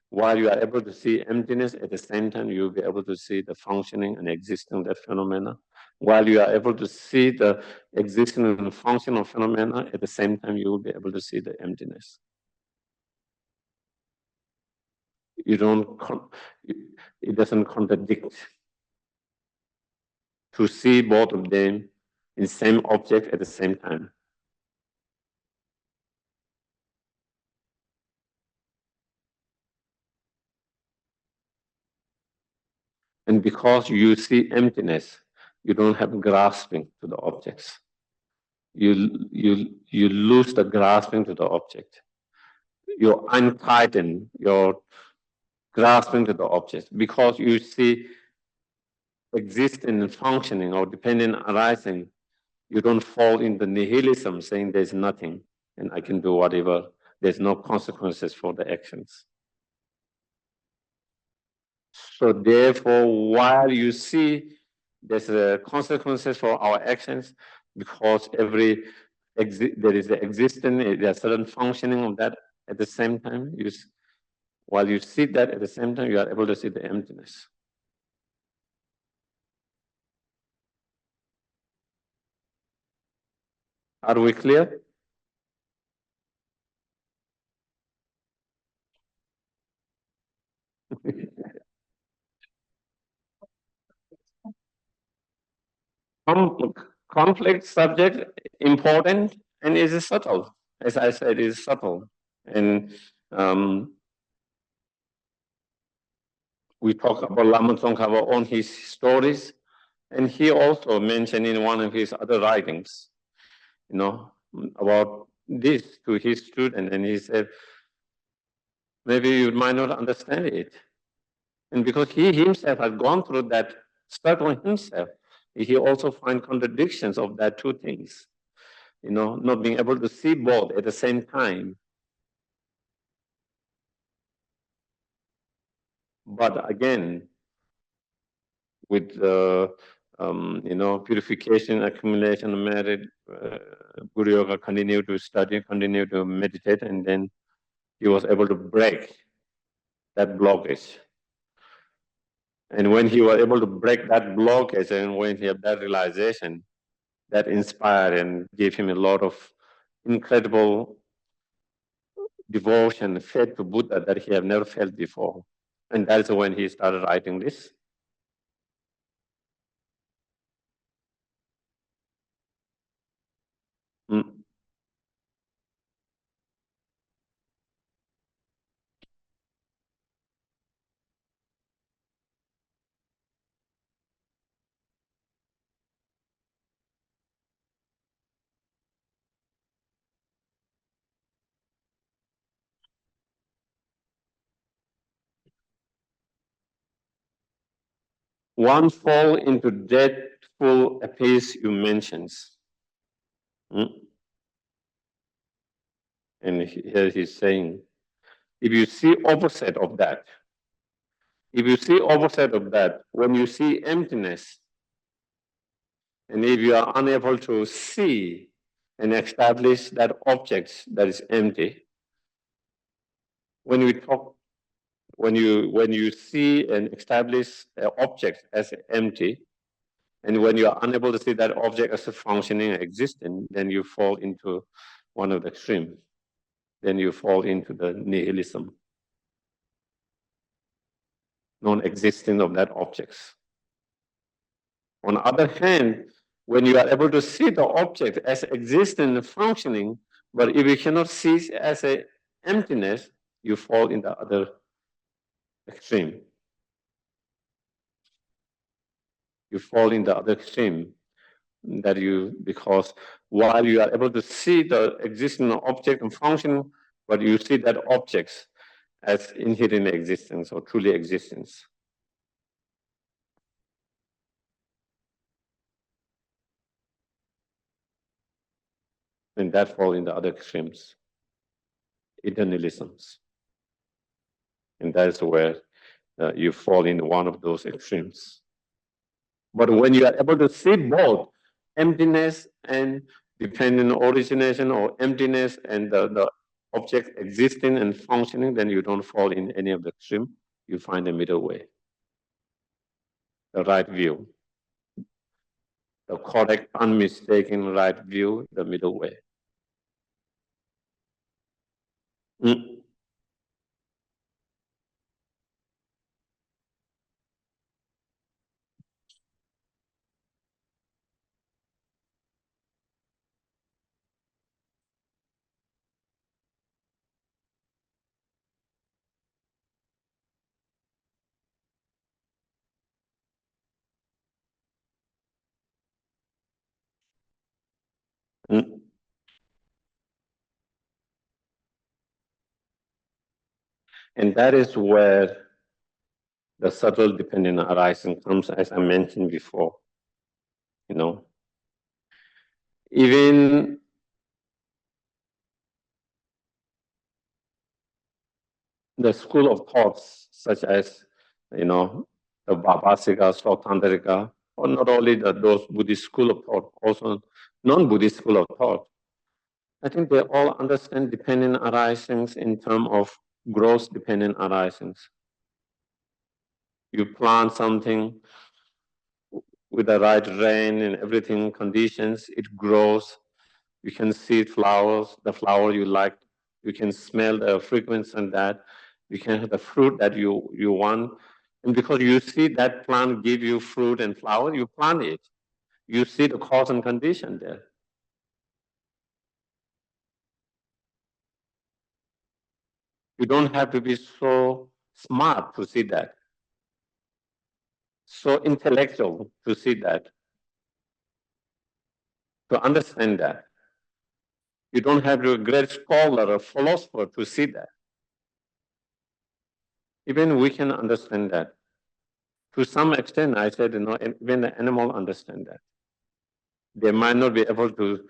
While you are able to see emptiness, at the same time you will be able to see the functioning and existing of that phenomena. While you are able to see the existing and function of phenomena, at the same time you will be able to see the emptiness. It doesn't contradict to see both of them in same object at the same time. And because you see emptiness, you don't have grasping to the objects. You lose the grasping to the object. You untighten your grasping to the object because you see existing and functioning or dependent arising. You don't fall into nihilism saying there's nothing and I can do whatever. There's no consequences for the actions. So therefore, while you see there's consequences for our actions, because there is the existence, there's certain functioning of that at the same time. While you see that at the same time, you are able to see the emptiness. Are we clear? Conflict subject important and is subtle. As I said, is subtle. And we talk about Lama Tsongkhapa on his stories, and he also mentioned in one of his other writings, about this to his student, and he said, maybe you might not understand it. And because he himself has gone through that struggle himself, he also finds contradictions of that two things, not being able to see both at the same time. But again, with purification, accumulation, merit, Guru Yoga continued to study, continued to meditate, and then he was able to break that blockage. And when he was able to break that blockage, and when he had that realization, that inspired and gave him a lot of incredible devotion, faith to Buddha that he had never felt before. And that's when he started writing this. One fall into dreadful apace you mentions. And here he's saying, if you see opposite of that, when you see emptiness, And if you are unable to see and establish that object that is empty, when you see and establish an object as empty, and when you are unable to see that object as a functioning and existing, then you fall into one of the extremes. Then you fall into the nihilism, non-existence of that objects. On the other hand, when you are able to see the object as existing and functioning, but if you cannot see it as an emptiness, you fall in the other extreme. You fall in the other extreme because while you are able to see the existing object and function, but you see that objects as inherent existence or truly existence. And that fall in the other extremes, eternalisms. And that is where you fall in one of those extremes. But when you are able to see both emptiness and dependent origination, or emptiness and the object existing and functioning, then you don't fall in any of the extreme. You find the middle way, the right view, the correct, unmistaken right view, the middle way. Mm. And that is where the subtle dependent arising comes, as I mentioned before. Even the school of thoughts, such as, the Bhavasika, Sautantrika, or not only those Buddhist school of thought, also non-Buddhist school of thought, I think they all understand dependent arisings in terms of gross dependent arisings. You plant something with the right rain and everything conditions, it grows. You can see flowers, the flower you like. You can smell the fragrance and that. You can have the fruit that you want. And because you see that plant give you fruit and flower, you plant it. You see the cause and condition there. You don't have to be so smart to see that, so intellectual to see that, to understand that. You don't have to be a great scholar or philosopher to see that. Even we can understand that. To some extent, I said, even the animal understand that. They might not be able to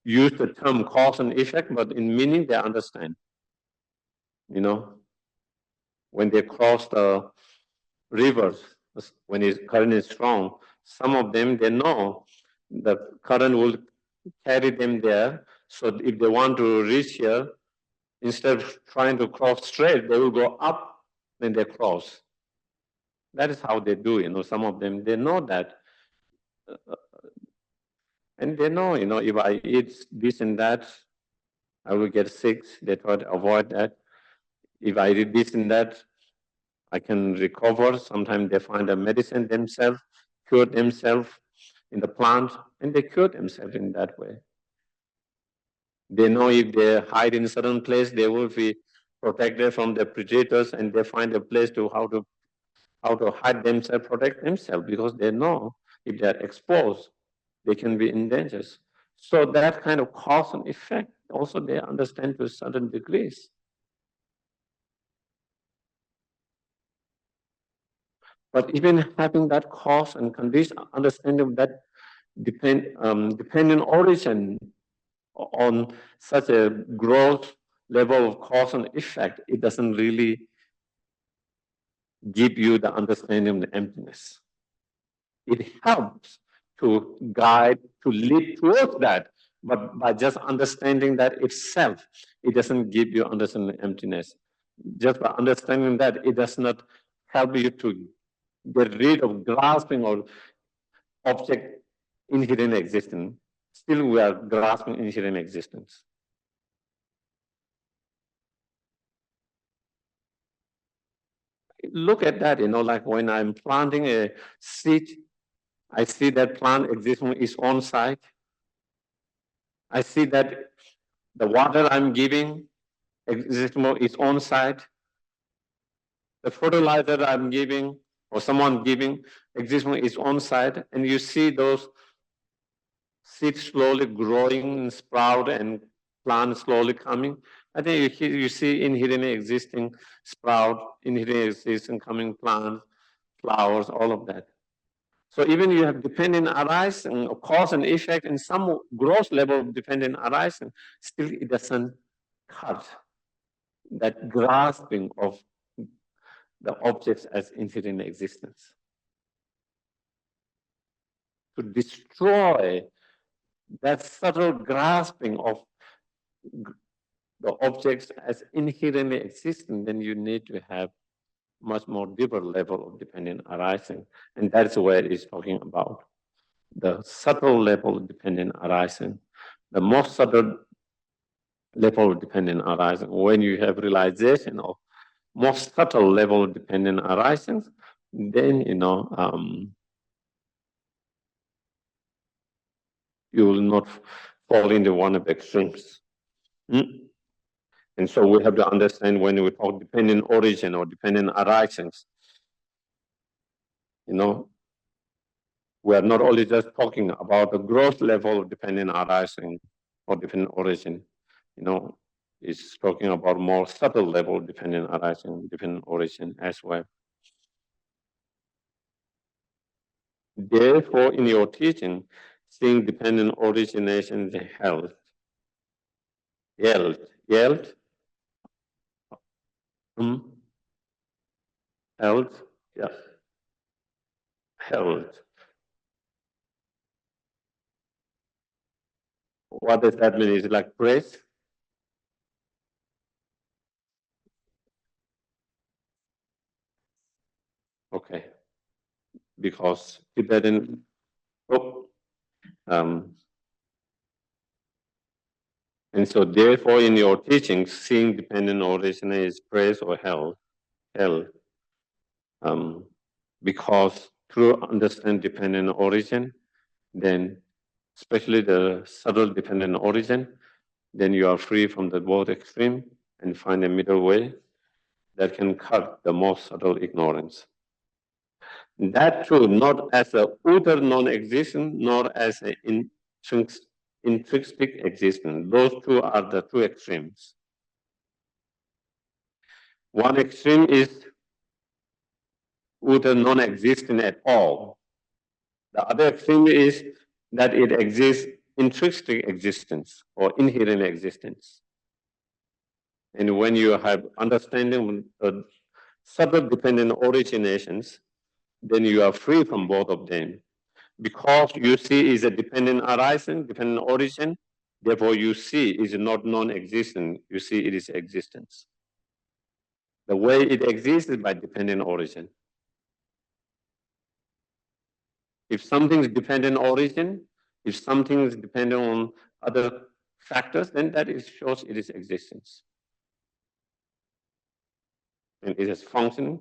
use the term cause and effect, but in meaning they understand. When they cross the rivers, when the current is strong, some of them, they know the current will carry them there. So if they want to reach here, instead of trying to cross straight, they will go up, then they cross. That is how they do, some of them, they know that. And they know, if I eat this and that, I will get sick. They try to avoid that. If I eat this and that, I can recover. Sometimes they find a medicine themselves, cure themselves in the plant, and they cure themselves in that way. They know if they hide in a certain place, they will be protected from the predators, and they find a place to how to hide themselves, protect themselves, because they know if they are exposed, they can be in danger. So that kind of cause and effect also they understand to certain degrees. But even having that cause and condition, understanding of that dependent origin on such a gross level of cause and effect, it doesn't really give you the understanding of the emptiness. It helps to guide, to lead towards that. But by just understanding that itself, it doesn't give you understanding emptiness. Just by understanding that, it does not help you to get rid of grasping or object inherent existence. Still, we are grasping inherent existence. Look at that, like when I'm planting a seed, I see that plant exists on its own side. I see that the water I'm giving exists on its own side. The fertilizer I'm giving or someone giving exists on its own side. And you see those seeds slowly growing and sprout and plant slowly coming. I think you see inherently existing sprout, inherently existing coming plants, flowers, all of that. So even you have dependent arising, cause and effect, and some gross level of dependent arising, still it doesn't cut that grasping of the objects as inherent existence. To destroy that subtle grasping of the objects as inherently existent, then you need to have much more deeper level of dependent arising. And that's where it is talking about. The subtle level of dependent arising. The most subtle level of dependent arising, when you have realization of most subtle level of dependent arising, then you will not fall into one of the extremes. And so we have to understand when we talk dependent origin or dependent arisings, we are not only just talking about the gross level of dependent arising or dependent origin, it's talking about more subtle level of dependent arising, dependent origin as well. Therefore, in your teaching, seeing dependent origination is held. Held. Held. Yeah. Held. What does that mean? Is it like praise? Okay. Because Tibetan, and so therefore in your teachings, seeing dependent origin is praise or hell. Because through understand dependent origin, then especially the subtle dependent origin, then you are free from the both extreme and find a middle way that can cut the most subtle ignorance. That too, not as a utter non-existent, nor as an intrinsic existence. Those two are the two extremes. One extreme is utter non-existent at all. The other extreme is that it exists intrinsic existence or inherent existence. And when you have understanding of subtle dependent originations, then you are free from both of them. Because you see is a dependent arising, dependent origin, therefore you see is not non-existent, you see it is existence. The way it exists is by dependent origin. If something is dependent origin, if something is dependent on other factors, then that shows it is existence. And it is functioning,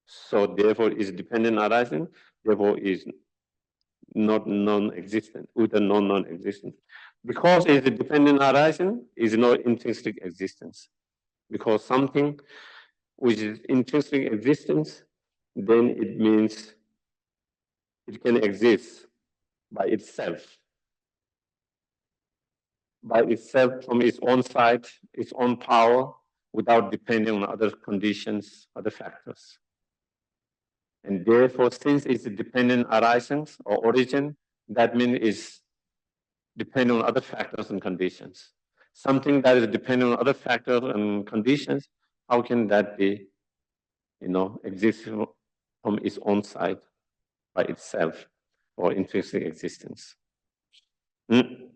so therefore is dependent arising, therefore is not non-existent, with a non-existent. Because it is dependent arising, is not intrinsic existence. Because something which is intrinsic existence, then it means it can exist by itself. By itself from its own side, its own power, without depending on other conditions, other factors. And therefore, since it's a dependent arisings or origin, that means it's dependent on other factors and conditions. Something that is dependent on other factors and conditions, how can that be, exist from its own side by itself? or intrinsic existence. Mm.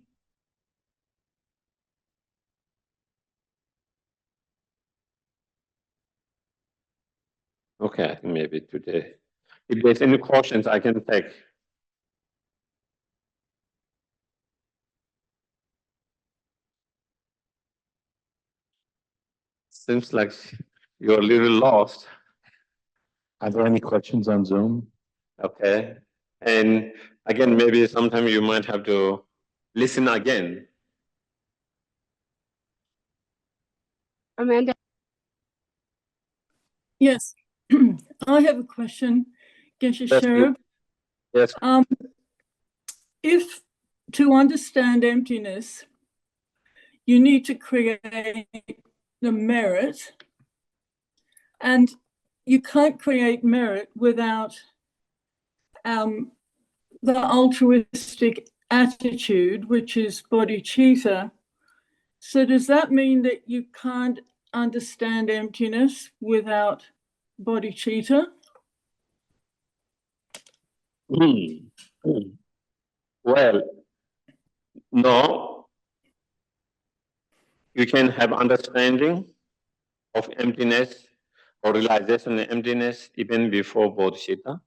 Okay, maybe today. If there's any questions, I can take. Seems like you're a little lost. Are there any questions on Zoom? Okay. And again, maybe sometime you might have to listen again. Amanda. Yes, I have a question, Geshe That's Sherab. Yes. If to understand emptiness, you need to create the merit, and you can't create merit without the altruistic attitude, which is bodhicitta. So does that mean that you can't understand emptiness without bodhicitta? Well, no. You can have understanding of emptiness or realization of emptiness even before bodhicitta.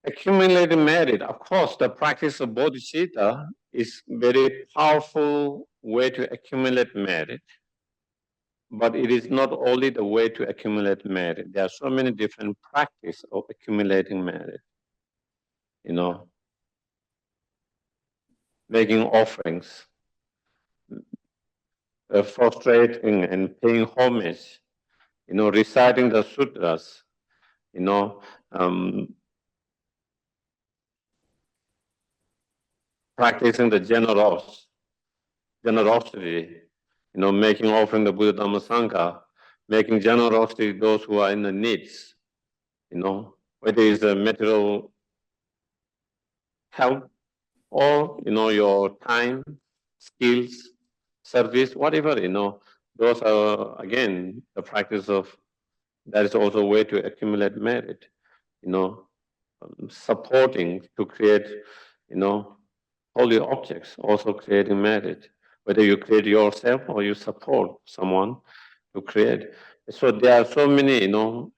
Accumulating merit, of course, the practice of bodhicitta is very powerful way to accumulate merit. But it is not only the way to accumulate merit. There are so many different practices of accumulating merit. You know, making offerings, frustrating and paying homage, you know, reciting the sutras, you know, practicing the generosity, you know, making offering the Buddha Dhamma Sangha, making generosity to those who are in the needs, you know, whether it's a material help or, you know, your time, skills, service, whatever, you know, those are, again, the practice of, that is also a way to accumulate merit, you know, supporting to create, you know, holy objects, also creating merit, whether you create yourself or you support someone to create. So there are so many, you know,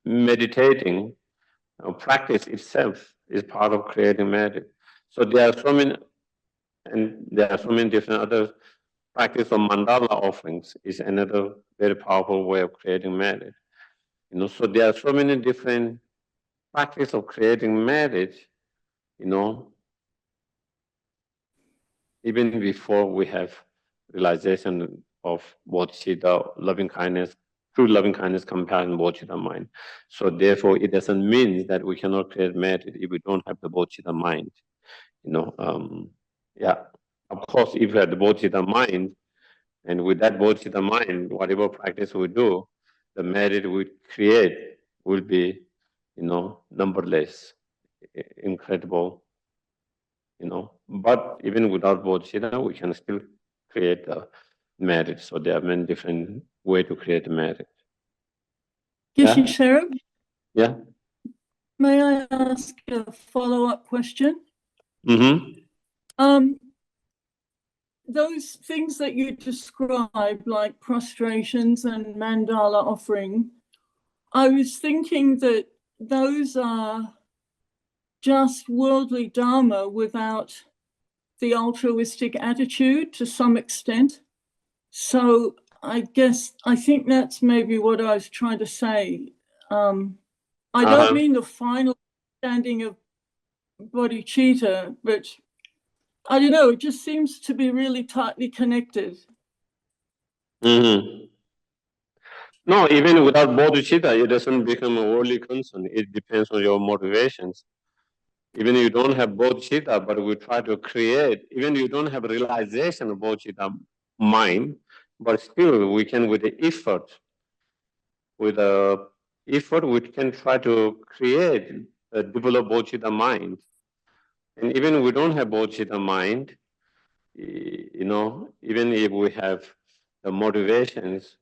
meditating practice itself is part of creating merit. So there are so many, and there are so many different other practice of mandala offerings is another very powerful way of creating merit. You know, so there are so many different practice of creating merit, you know, even before we have realization of bodhicitta, loving kindness, true loving kindness, compassion, bodhicitta mind. So therefore, it doesn't mean that we cannot create merit if we don't have the bodhicitta mind. You know, yeah. Of course, if we have the bodhicitta mind, and with that bodhicitta mind, whatever practice we do, the merit we create will be, you know, numberless, incredible, you know. But even without bodhicitta, we can still create merit. So there are many different ways to create merit. Geshe Sherab? Yeah. May I ask a follow-up question? Mm-hmm. Those things that you described, like prostrations and mandala offering, I was thinking that those are just worldly dharma without the altruistic attitude to some extent. So I think that's maybe what I was trying to say. I don't mean the final standing of bodhicitta, but I don't know, it just seems to be really tightly connected. Mm-hmm. No, even without bodhicitta, it doesn't become a worldly concern. It depends on your motivations. Even you don't have bodhicitta, but we try to create, even you don't have realization of bodhicitta mind, but still we can, with the effort, we can try to create, develop bodhicitta mind. And even we don't have bodhicitta mind, you know, even if we have the motivations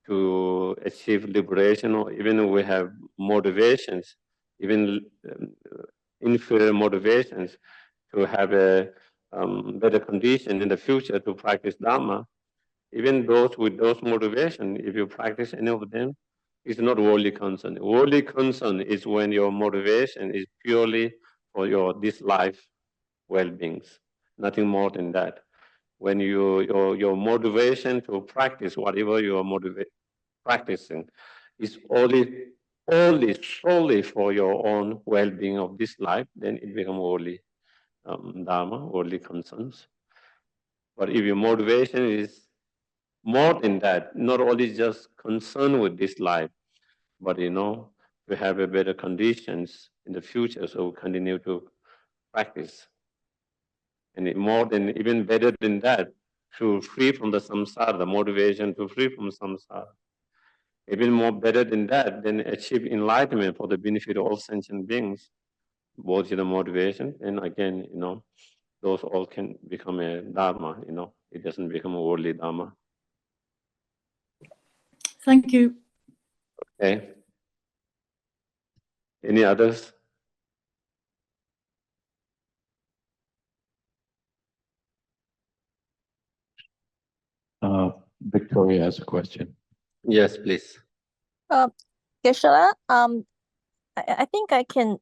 to achieve liberation, or even if we have motivations, even inferior motivations to have a better condition in the future to practice Dharma, even those with those motivation, if you practice any of them, it's not worldly concern. Worldly concern is when your motivation is purely for this life well-beings, nothing more than that. When your motivation to practice whatever you are practicing is only solely for your own well-being of this life, then it becomes worldly Dharma, worldly concerns. But if your motivation is more than that, not only just concerned with this life, but to have a better conditions in the future, so we continue to practice. And more than, even better than that, to free from the samsara, the motivation to free from samsara. Even more better than that, then achieve enlightenment for the benefit of all sentient beings. Both the motivation, and again, those all can become a dharma. It doesn't become a worldly dharma. Thank you. Okay. Any others? Victoria has a question. Yes, please. Geshe, I think I can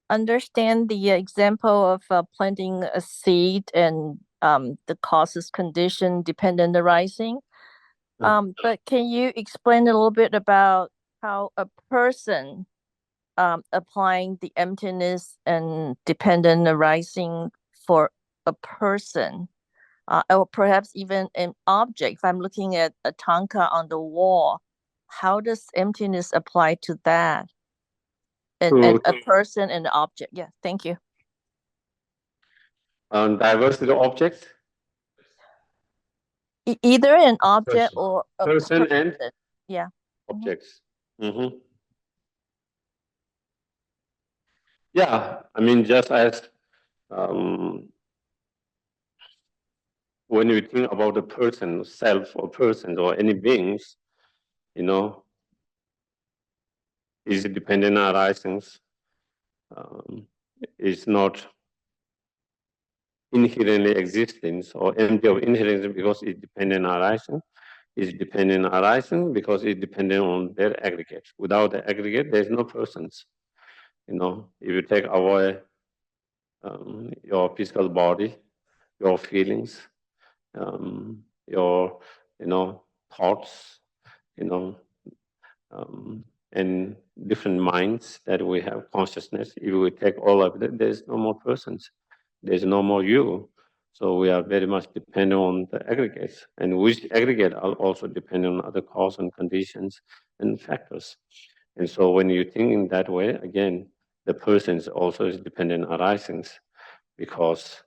understand the example of planting a seed and the causes condition dependent arising. But can you explain a little bit about how a person applying the emptiness and dependent arising for a person, or perhaps even an object? If I'm looking at a tanka on the wall, how does emptiness apply to that? And a person and an object. Yeah, thank you. Diversity of objects? Either an object or a person and yeah. objects. Mm-hmm. Yeah, I mean, just as when you think about a person, self or persons or any beings, is dependent arisings, is not inherently existence or empty of inherence because it's dependent arising. Is dependent arising because it's dependent on their aggregate. Without the aggregate, there's no persons. If you take away your physical body, your feelings, your thoughts, and different minds that we have, consciousness. If we take all of it, there's no more persons. There's no more you. So we are very much dependent on the aggregates, and which aggregate are also dependent on other causes and conditions and factors. And so when you think in that way, again, the person also is dependent arisings, because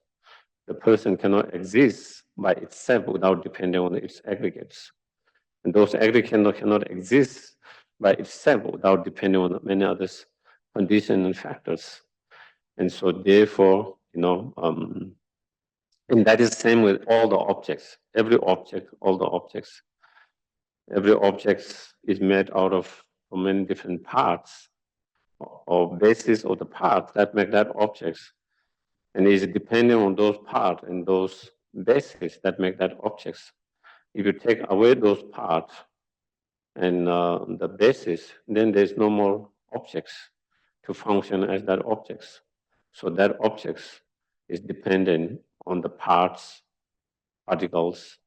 the person cannot exist by itself without depending on its aggregates. And those aggregates cannot exist by itself without depending on many other conditions and factors. And so therefore, and that is the same with all the objects. Every object, all the objects. Every object is made out of many different parts or basis of the parts that make that objects. And is depending on those parts and those bases that make that objects. If you take away those parts and the basis, then there's no more objects to function as that objects. So that objects is dependent on the parts, particles,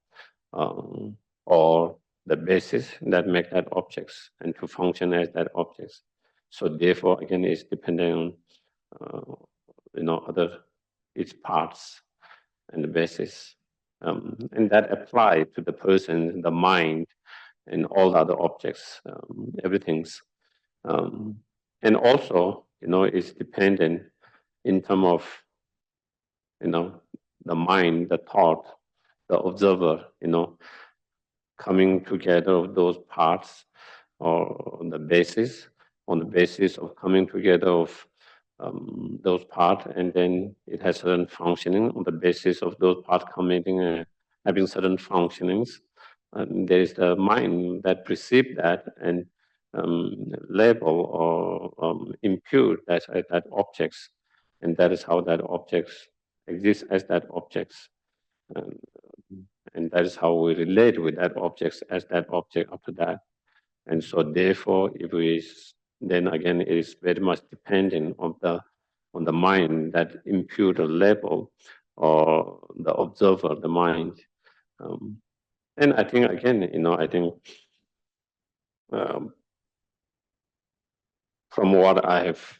or the basis that make that objects and to function as that objects. So therefore, again, it's dependent on other its parts and the basis, and that apply to the person, the mind, and all the other objects, everything's, and also it's dependent in terms of the mind, the thought, the observer, coming together of those parts or on the basis of coming together of those parts, and then it has certain functioning on the basis of those parts coming having certain functionings. And there is the mind that perceives that and label or impute that objects and that is how that objects exists as that objects. And that is how we relate with that objects as that object after that. And so therefore, if we, then again, it is very much dependent on the mind that impute a level or the observer, the mind. And I think again, I think from what I have,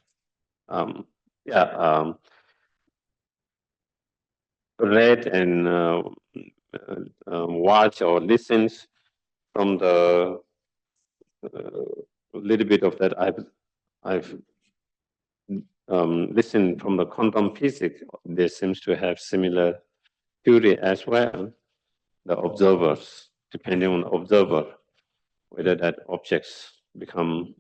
read and watch or listens from the little bit of that I've listened from the quantum physics. There seems to have similar theory as well. The observers, depending on the observer, whether that objects become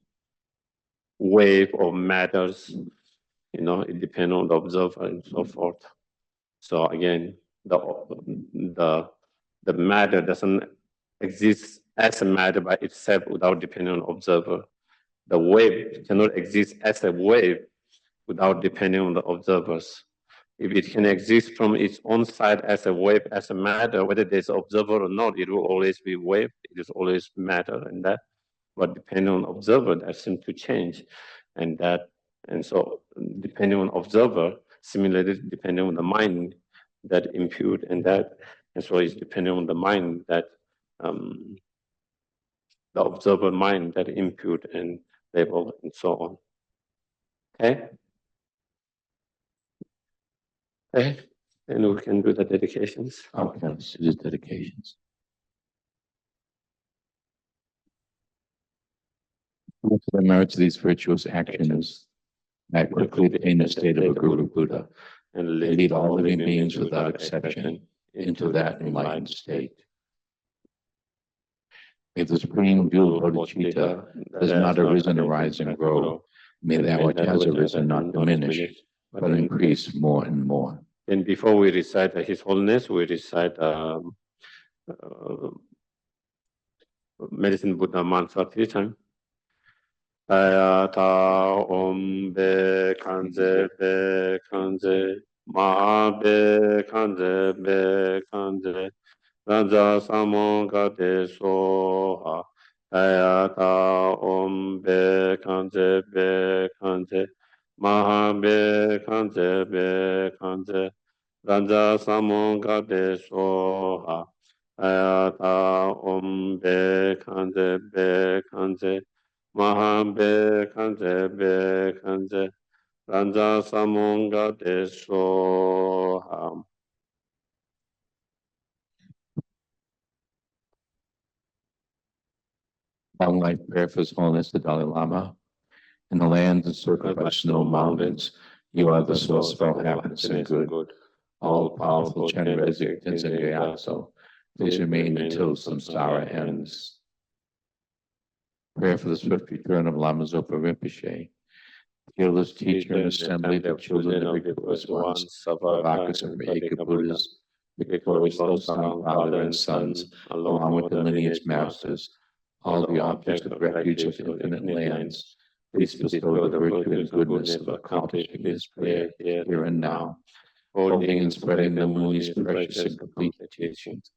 wave or matters, it depends on the observer and so forth. So again, the matter doesn't exist as a matter by itself without depending on observer. The wave cannot exist as a wave without depending on the observers. If it can exist from its own side as a wave, as a matter, whether there's an observer or not, it will always be wave. It is always matter, and that. But depending on observer, that seems to change, and so depending on observer, similarly depending on the mind that impute, and so it's depending on the mind that the observer mind that impute and label and so on. Okay. Okay, and we can do the dedications. Okay, let's do the dedications. Look to the merits of these virtuous actions that quickly attain the state of a Guru Buddha and lead all living beings without exception into that enlightened state. May the supreme jewel bodhicitta does not arisen, arise, and grow. May that which has arisen not diminish, but increase more and more. And before we recite His Holiness, we recite Medicine Buddha mantra 3 times. Ayata Om Be Kanze Ma Be Kanze Raja Samo Gade Soha Ayata Om Be Kanze Ma Be Kanze Raja Samo Gade Soha Ayata Om Be Kanze Ma Be Kanze Raja Samo Gade Soha. Long life prayer for His Holiness the Dalai Lama. In the lands encircled by snow mountains, you are the source of all happiness and good. All powerful Chenrezig Tenzin Gyatso, please remain until samsara ends. Prayer for the swift return of Lama Zopa Rinpoche, fearless teacher and assembly of children of victorious ones, Vakas and Eka Buddhas, victorious Losang Father and Sons, along with the lineage masters, all the objects of refuge of infinite lands, please bestow the virtue and goodness of accomplishing this prayer here and now, holding and spreading the Muni's precious and complete teachings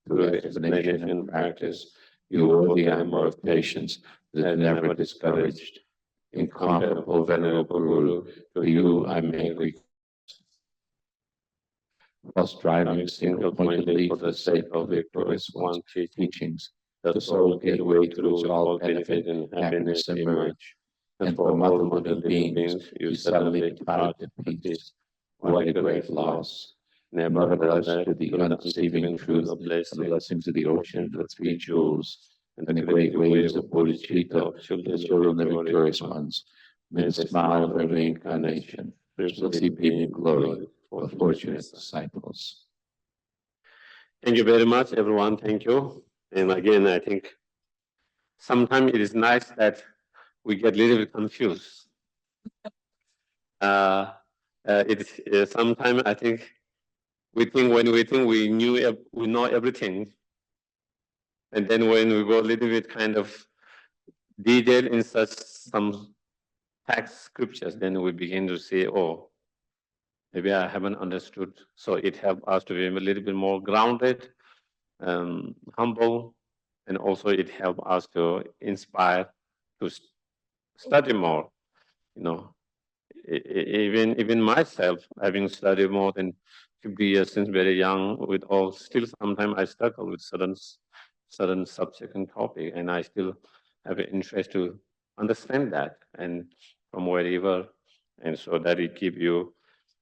through explanation and practice. You are the armor of patience that is never discouraged. Incomparable venerable Guru, to you I make request. While striving single-pointedly for the sake of victorious one's teachings, the sole gateway to which all benefit and happiness emerge. And for all living beings, you suddenly departed to peace. What a great loss! Nevertheless, to the undeceiving truth of the blessings of the ocean, the 3 jewels, and the great waves of bodhicitta, the children of the victorious ones, may the smile of every incarnation richly be in glory for the fortunate disciples. Thank you very much, everyone. Thank you. And again, I think sometimes it is nice that we get a little bit confused. Sometimes I think we think we know everything, and then when we go a little bit kind of detailed in some text scriptures, then we begin to say, oh, maybe I haven't understood. So it helped us to be a little bit more grounded, humble, and also it helped us to inspire to study more. You know, even myself, having studied more than 50 years since very young, with all, still sometimes I struggle with certain subject and topic, and I still have an interest to understand that and from wherever, and so that it give you.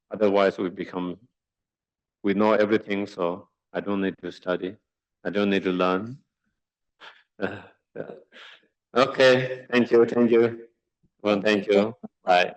Otherwise, we know everything, so I don't need to study. I don't need to learn. Yeah. Okay, thank you. Well, thank you. Bye.